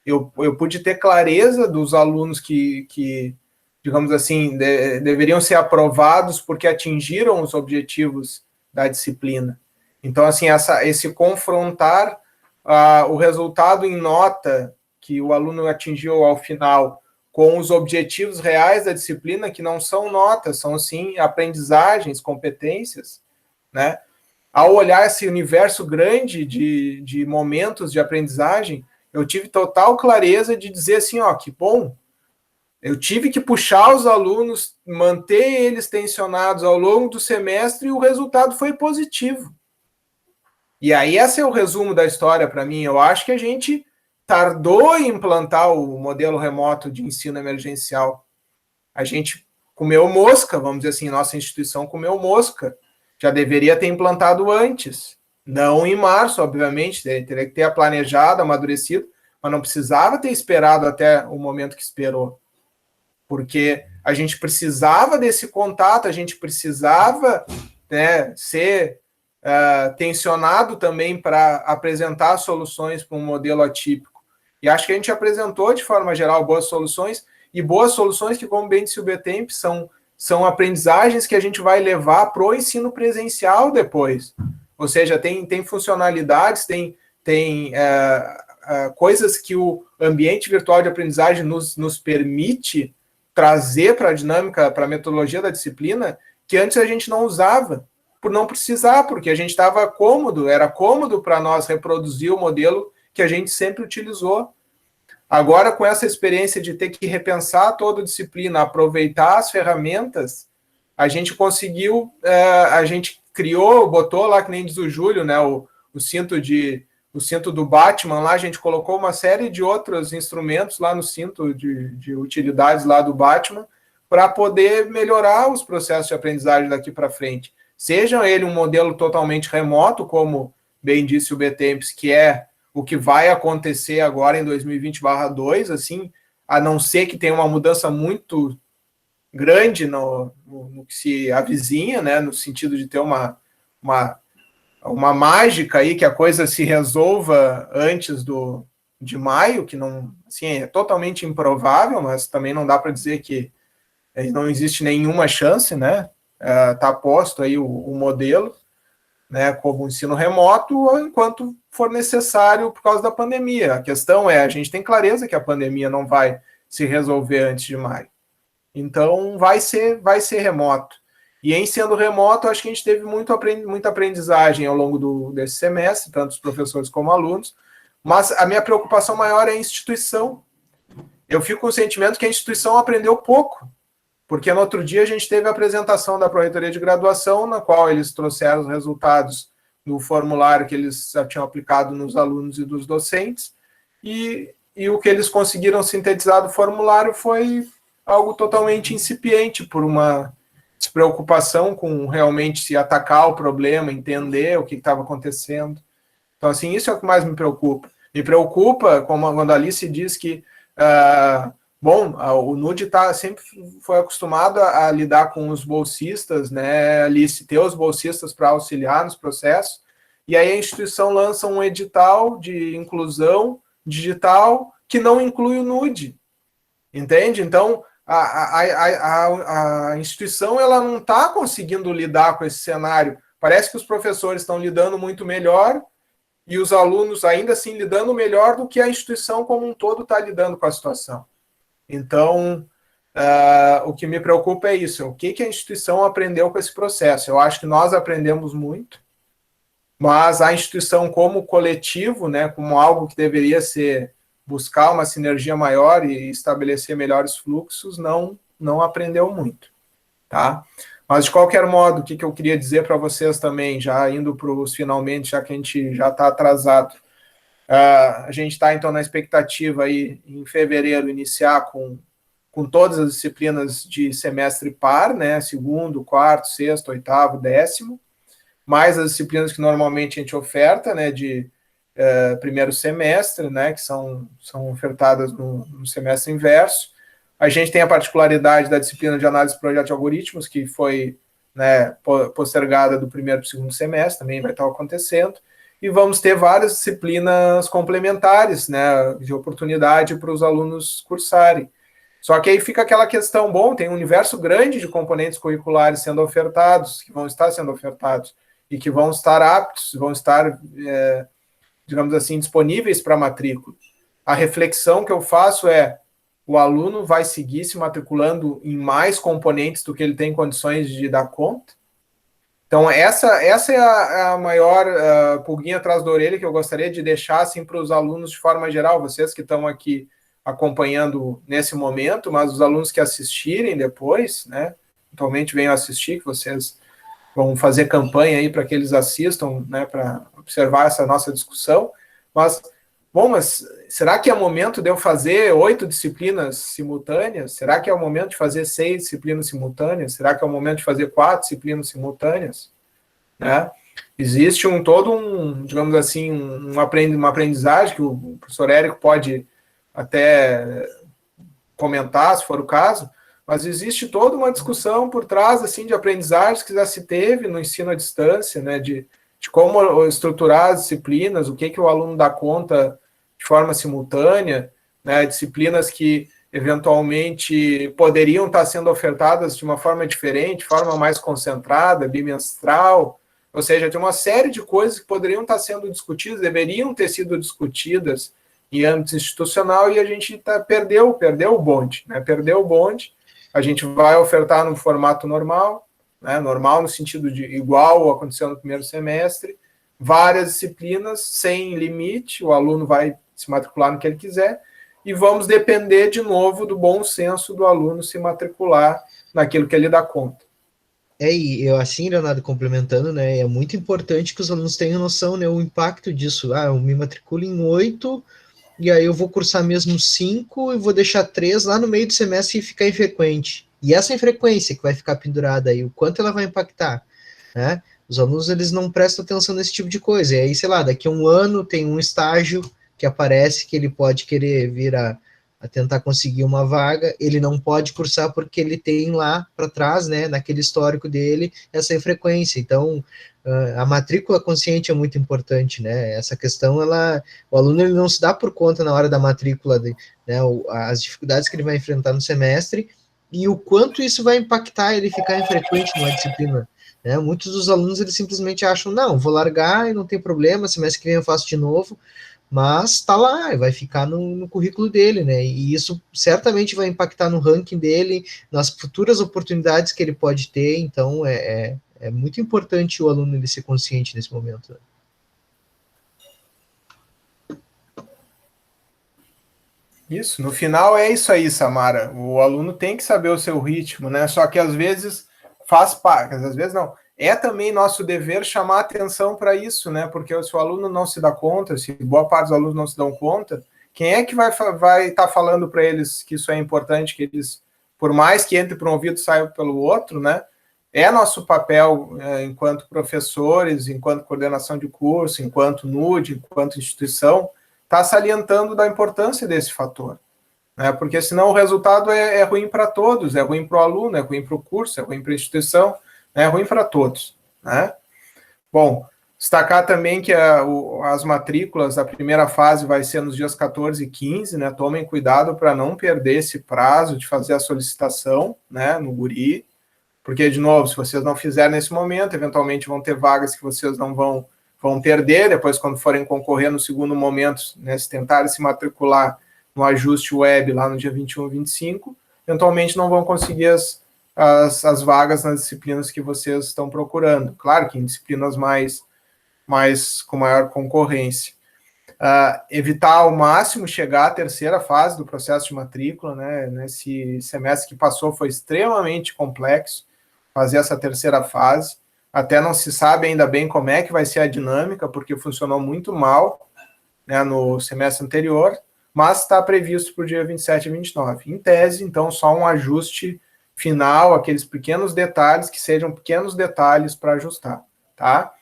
eu pude ter clareza dos alunos que digamos assim, deveriam ser aprovados porque atingiram os objetivos da disciplina. Então, assim, esse confrontar o resultado em nota que o aluno atingiu ao final com os objetivos reais da disciplina, que não são notas, são, sim, aprendizagens, competências, né? Ao olhar esse universo grande de momentos de aprendizagem, eu tive total clareza de dizer assim, ó, que bom, eu tive que puxar os alunos, manter eles tensionados ao longo do semestre e o resultado foi positivo. E aí esse é o resumo da história para mim. Eu acho que a gente tardou em implantar o modelo remoto de ensino emergencial. A gente comeu mosca, vamos dizer assim, nossa instituição comeu mosca. Já deveria ter implantado antes. Não em março, obviamente, teria que ter planejado, amadurecido, mas não precisava ter esperado até o momento que esperou. Porque a gente precisava desse contato, a gente precisava, né, ser tensionado também para apresentar soluções para um modelo atípico. E acho que a gente apresentou, de forma geral, boas soluções que, como bem disse o Betemp, são aprendizagens que a gente vai levar para o ensino presencial depois. Ou seja, tem funcionalidades, tem coisas que o ambiente virtual de aprendizagem nos permite trazer para a dinâmica, para a metodologia da disciplina, que antes a gente não usava, por não precisar, porque a gente estava cômodo, era cômodo para nós reproduzir o modelo que a gente sempre utilizou. Agora, com essa experiência de ter que repensar toda a disciplina, aproveitar as ferramentas, a gente conseguiu, a gente criou, botou lá, que nem diz o Júlio, né, o cinto do Batman lá, a gente colocou uma série de outros instrumentos lá no cinto de utilidades lá do Batman para poder melhorar os processos de aprendizagem daqui para frente. Seja ele um modelo totalmente remoto, como bem disse o Betemps, que é o que vai acontecer agora em 2020/2, assim, a não ser que tenha uma mudança muito grande no que se avizinha, né, no sentido de ter uma mágica aí, que a coisa se resolva antes de maio, que não, assim, é totalmente improvável, mas também não dá para dizer que não existe nenhuma chance, né? Tá posto aí o modelo. né, como ensino remoto, ou enquanto for necessário por causa da pandemia. A questão é, a gente tem clareza que a pandemia não vai se resolver antes de maio. Então, vai ser remoto. E em sendo remoto, acho que a gente teve muita aprendizagem ao longo desse semestre, tanto os professores como alunos, mas a minha preocupação maior é a instituição. Eu fico com o sentimento que a instituição aprendeu pouco, porque no outro dia a gente teve a apresentação da Pró-Reitoria de Graduação, na qual eles trouxeram os resultados do formulário que eles já tinham aplicado nos alunos e dos docentes, e o que eles conseguiram sintetizar do formulário foi algo totalmente incipiente, por uma despreocupação com realmente se atacar o problema, entender o que estava acontecendo. Então, assim, isso é o que mais me preocupa. Me preocupa quando a Alice diz que o NUD sempre foi acostumado a lidar com os bolsistas, né, Alice, ter os bolsistas para auxiliar nos processos, e aí a instituição lança um edital de inclusão digital que não inclui o NUD, entende? Então, a instituição ela não está conseguindo lidar com esse cenário. Parece que os professores estão lidando muito melhor e os alunos ainda assim lidando melhor do que a instituição como um todo está lidando com a situação. Então, o que me preocupa é isso, o que a instituição aprendeu com esse processo. Eu acho que nós aprendemos muito, mas a instituição como coletivo, né, como algo que deveria ser buscar uma sinergia maior e estabelecer melhores fluxos, não aprendeu muito, tá? Mas, de qualquer modo, o que eu queria dizer para vocês também, já indo para os finalmente, já que a gente já está atrasado, a gente está, então, na expectativa aí, em fevereiro, iniciar com todas as disciplinas de semestre par, né, segundo, quarto, sexto, oitavo, décimo, mais as disciplinas que normalmente a gente oferta, né, de primeiro semestre, né, que são ofertadas no semestre inverso. A gente tem a particularidade da disciplina de análise de projetos de algoritmos, que foi, né, postergada do primeiro para o segundo semestre, também vai estar acontecendo, e vamos ter várias disciplinas complementares, né, de oportunidade para os alunos cursarem. Só que aí fica aquela questão, tem um universo grande de componentes curriculares sendo ofertados, que vão estar sendo ofertados, e que vão estar aptos, vão estar digamos assim, disponíveis para matrícula. A reflexão que eu faço é, o aluno vai seguir se matriculando em mais componentes do que ele tem condições de dar conta? Então, essa é a maior pulguinha atrás da orelha que eu gostaria de deixar assim, para os alunos de forma geral, vocês que estão aqui acompanhando nesse momento, mas os alunos que assistirem depois, né, atualmente venham assistir, que vocês vão fazer campanha aí para que eles assistam, né, para observar essa nossa discussão, mas será que é momento de eu fazer 8 disciplinas simultâneas? Será que é o momento de fazer 6 disciplinas simultâneas? Será que é o momento de fazer 4 disciplinas simultâneas? Né? Existe digamos assim, uma aprendizagem que o professor Érico pode até comentar, se for o caso, mas existe toda uma discussão por trás assim, de aprendizagens que já se teve no ensino à distância, né, de como estruturar as disciplinas, o que o aluno dá conta de forma simultânea, né, disciplinas que eventualmente poderiam estar sendo ofertadas de uma forma diferente, de forma mais concentrada, bimestral, ou seja, tem uma série de coisas que poderiam estar sendo discutidas, deveriam ter sido discutidas em âmbito institucional e a gente perdeu o bonde, né, perdeu o bonde. A gente vai ofertar no formato normal, né, normal no sentido de igual ao aconteceu no primeiro semestre, várias disciplinas sem limite, o aluno vai se matricular no que ele quiser, e vamos depender de novo do bom senso do aluno se matricular naquilo que ele dá conta. E eu assim, Leonardo, complementando, né, é muito importante que os alunos tenham noção, né, o impacto disso. Eu me matriculo em 8, e aí eu vou cursar mesmo 5 e vou deixar 3 lá no meio do semestre e ficar infrequente. E essa infrequência que vai ficar pendurada aí, o quanto ela vai impactar, né? Os alunos, eles não prestam atenção nesse tipo de coisa. E aí, sei lá, daqui a um ano tem um estágio que aparece que ele pode querer vir a tentar conseguir uma vaga, ele não pode cursar porque ele tem lá para trás, né, naquele histórico dele, essa infrequência. Então, a matrícula consciente é muito importante, né? Essa questão, o aluno ele não se dá por conta na hora da matrícula, né, as dificuldades que ele vai enfrentar no semestre e o quanto isso vai impactar ele ficar infrequente numa disciplina, né? Muitos dos alunos, eles simplesmente acham, não, vou largar e não tem problema, semestre que vem eu faço de novo, mas está lá, vai ficar no currículo dele, né? E isso certamente vai impactar no ranking dele, nas futuras oportunidades que ele pode ter, então é muito importante o aluno ele ser consciente nesse momento. Isso, no final é isso aí, Samara. O aluno tem que saber o seu ritmo, né? Só que às vezes faz parte, às vezes não. É também nosso dever chamar atenção para isso, né? Porque se o aluno não se dá conta, se boa parte dos alunos não se dão conta, quem é que vai estar falando para eles que isso é importante, que eles, por mais que entre por um ouvido, saiam pelo outro, né? É nosso papel enquanto professores, enquanto coordenação de curso, enquanto NUD, enquanto instituição, está salientando da importância desse fator, né? Porque senão o resultado é ruim para todos, é ruim para o aluno, é ruim para o curso, é ruim para a instituição, é ruim para todos, né? Bom, destacar também que as matrículas da primeira fase vai ser nos dias 14 e 15, né? Tomem cuidado para não perder esse prazo de fazer a solicitação, né, no Guri, porque, de novo, se vocês não fizerem nesse momento, eventualmente vão ter vagas que vocês não vão perder, depois quando forem concorrer no segundo momento, né, se tentarem se matricular no ajuste web lá no dia 21 e 25, eventualmente não vão conseguir as vagas nas disciplinas que vocês estão procurando. Claro que em disciplinas com maior concorrência. Evitar ao máximo chegar à terceira fase do processo de matrícula, né? Nesse semestre que passou foi extremamente complexo fazer essa terceira fase. Até não se sabe ainda bem como é que vai ser a dinâmica, porque funcionou muito mal, né, no semestre anterior, mas está previsto para o dia 27 e 29. Em tese, então, só um ajuste final, aqueles pequenos detalhes, que sejam pequenos detalhes para ajustar, tá?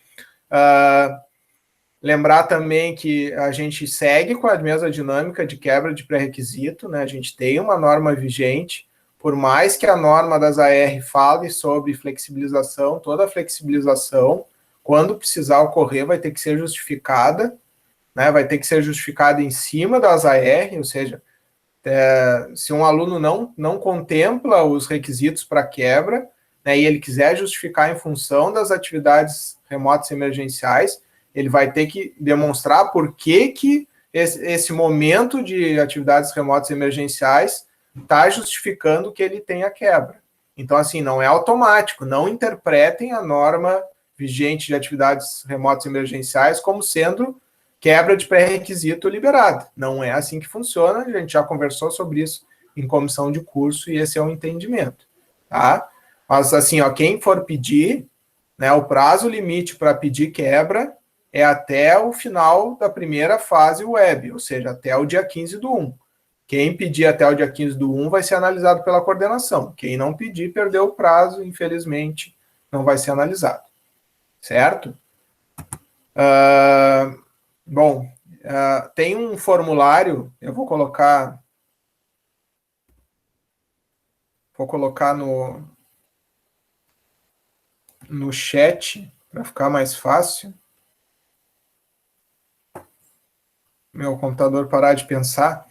Lembrar também que a gente segue com a mesma dinâmica de quebra de pré-requisito, né? A gente tem uma norma vigente, por mais que a norma das AR fale sobre flexibilização, toda a flexibilização, quando precisar ocorrer, vai ter que ser justificada, né? Vai ter que ser justificada em cima das AR, ou seja, se um aluno não contempla os requisitos para quebra, né, e ele quiser justificar em função das atividades remotas emergenciais, ele vai ter que demonstrar por que esse momento de atividades remotas emergenciais está justificando que ele tenha quebra. Então, assim, não é automático, não interpretem a norma vigente de atividades remotas emergenciais como sendo quebra de pré-requisito liberada. Não é assim que funciona, a gente já conversou sobre isso em comissão de curso e esse é o entendimento, tá? Mas, assim, ó, quem for pedir, né, o prazo limite para pedir quebra é até o final da primeira fase web, ou seja, até o dia 15/1. Quem pedir até o dia 15/1 vai ser analisado pela coordenação. Quem não pedir, perdeu o prazo, infelizmente, não vai ser analisado. Certo? Bom, tem um formulário, eu vou colocar no chat, para ficar mais fácil. Meu computador parar de pensar.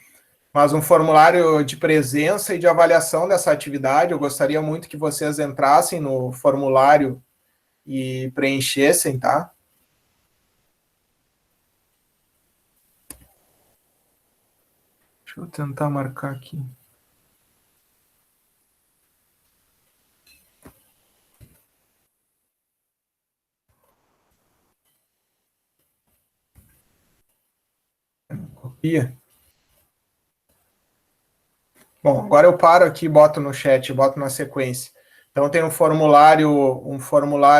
Mas um formulário de presença e de avaliação dessa atividade. Eu gostaria muito que vocês entrassem no formulário e preenchessem, tá? Deixa eu tentar marcar aqui. Copia. Bom, agora eu paro aqui, boto no chat, boto na sequência. Então tem um formulário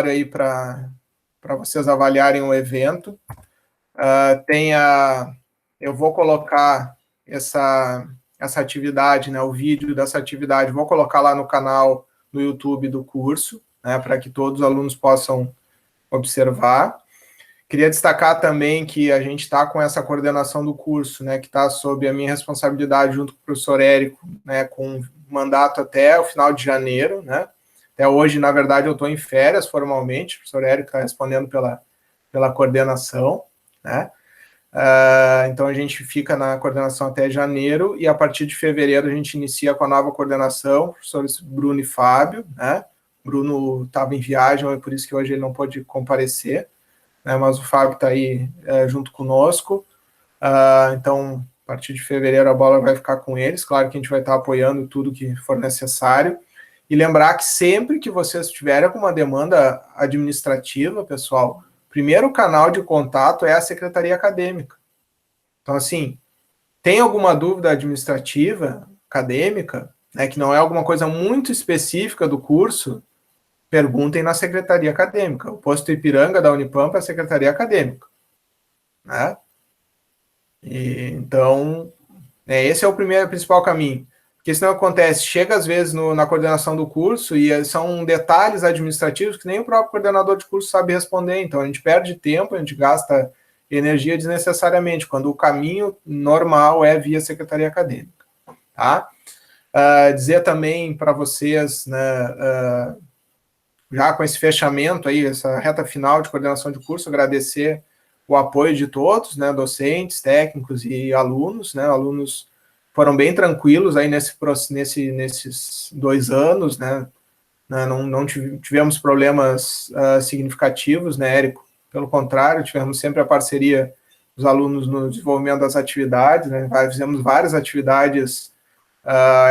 aí para vocês avaliarem o evento. Eu vou colocar essa atividade, né, o vídeo dessa atividade, vou colocar lá no canal no YouTube do curso, né, para que todos os alunos possam observar. Queria destacar também que a gente está com essa coordenação do curso, né, que está sob a minha responsabilidade junto com o professor Érico, né, com mandato até o final de janeiro, né. Até hoje, na verdade, eu estou em férias formalmente, o professor Érico está respondendo pela coordenação, né. Então a gente fica na coordenação até janeiro e a partir de fevereiro a gente inicia com a nova coordenação, professores Bruno e Fábio, né, Bruno estava em viagem, é por isso que hoje ele não pôde comparecer, né, mas o Fábio está aí junto conosco. Então, a partir de fevereiro a bola vai ficar com eles. Claro que a gente vai estar apoiando tudo que for necessário. E lembrar que sempre que vocês tiverem alguma demanda administrativa, pessoal, o primeiro canal de contato é a secretaria acadêmica. Então, assim, tem alguma dúvida administrativa, acadêmica, né, que não é alguma coisa muito específica do curso, perguntem na secretaria acadêmica. O posto Ipiranga da Unipampa é a secretaria acadêmica, né? E, então, esse é o principal caminho. Porque senão acontece, chega às vezes na coordenação do curso e são detalhes administrativos que nem o próprio coordenador de curso sabe responder. Então, a gente perde tempo, a gente gasta energia desnecessariamente, quando o caminho normal é via secretaria acadêmica. Tá? Dizer também para vocês, né, já com esse fechamento aí, essa reta final de coordenação de curso, agradecer o apoio de todos, né, docentes, técnicos e alunos, né, alunos foram bem tranquilos aí nesses 2 anos, né, não tivemos problemas significativos, né, Érico? Pelo contrário, tivemos sempre a parceria dos alunos no desenvolvimento das atividades, né, fizemos várias atividades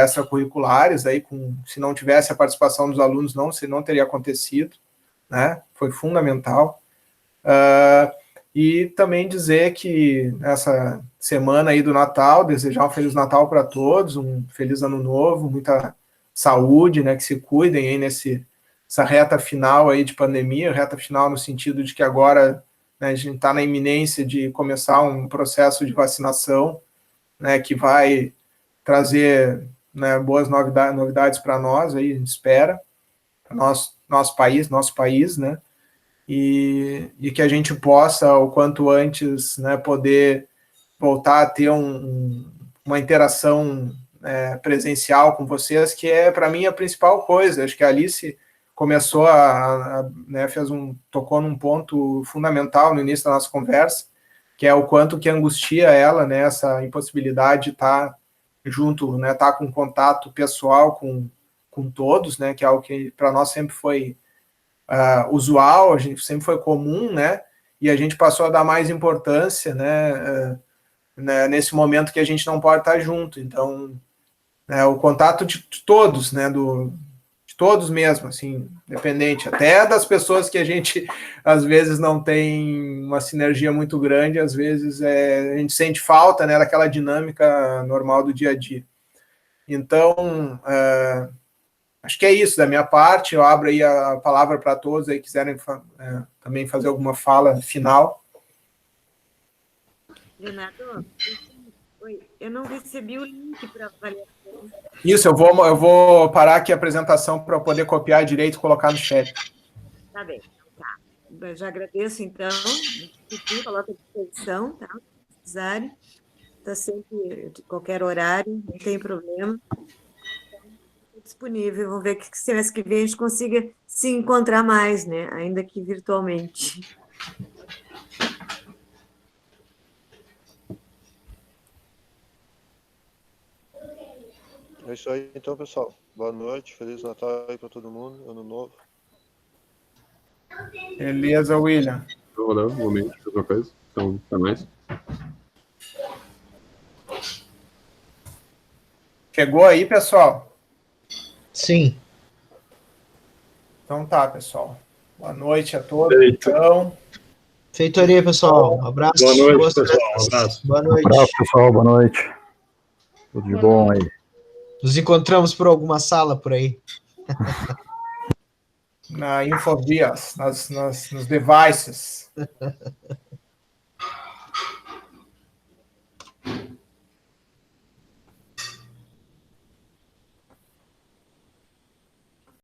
extracurriculares, aí se não tivesse a participação dos alunos, não teria acontecido, né, foi fundamental. E também dizer que essa semana aí do Natal, desejar um Feliz Natal para todos, um Feliz Ano Novo, muita saúde, né, que se cuidem aí nessa reta final aí de pandemia, reta final no sentido de que agora, né, a gente está na iminência de começar um processo de vacinação, né, que vai trazer, né, boas novidades para nós, aí a gente espera, para nosso país, né, e que a gente possa, o quanto antes, né, poder voltar a ter uma interação presencial com vocês, que é, para mim, a principal coisa. Acho que a Alice começou né, tocou num ponto fundamental no início da nossa conversa, que é o quanto que angustia ela, né, essa impossibilidade de estar junto, né, estar com contato pessoal com todos, né, que é algo que para nós sempre foi usual, a gente sempre foi comum, né, e a gente passou a dar mais importância, né, nesse momento que a gente não pode estar junto. Então, o contato de todos, né, de todos mesmo, assim, independente, até das pessoas que a gente, às vezes, não tem uma sinergia muito grande, às vezes a gente sente falta, né, daquela dinâmica normal do dia a dia. Então, acho que é isso da minha parte. Eu abro aí a palavra para todos aí que quiserem também fazer alguma fala final. Leonardo, eu não recebi o link para avaliação. Isso, eu vou parar aqui a apresentação para poder copiar direito e colocar no chat. Tá bem, tá. Eu já agradeço, então. Coloco à disposição, tá? Se precisarem. Está sempre, de qualquer horário, não tem problema. Disponível, vamos ver que semestre que vem a gente consiga se encontrar mais, né? Ainda que virtualmente. É isso aí, então, pessoal. Boa noite, Feliz Natal aí para todo mundo, Ano Novo. Beleza, William. Valeu, um momento, mesma coisa. Então, até mais. Chegou aí, pessoal? Sim. Então tá, pessoal. Boa noite a todos. Então. Feitoria, pessoal. Um abraço. Boa noite, pessoal. Um abraço. Boa noite. Um abraço, pessoal. Boa noite. Tudo de bom aí. Nos encontramos por alguma sala por aí. Na Infovias, nos devices.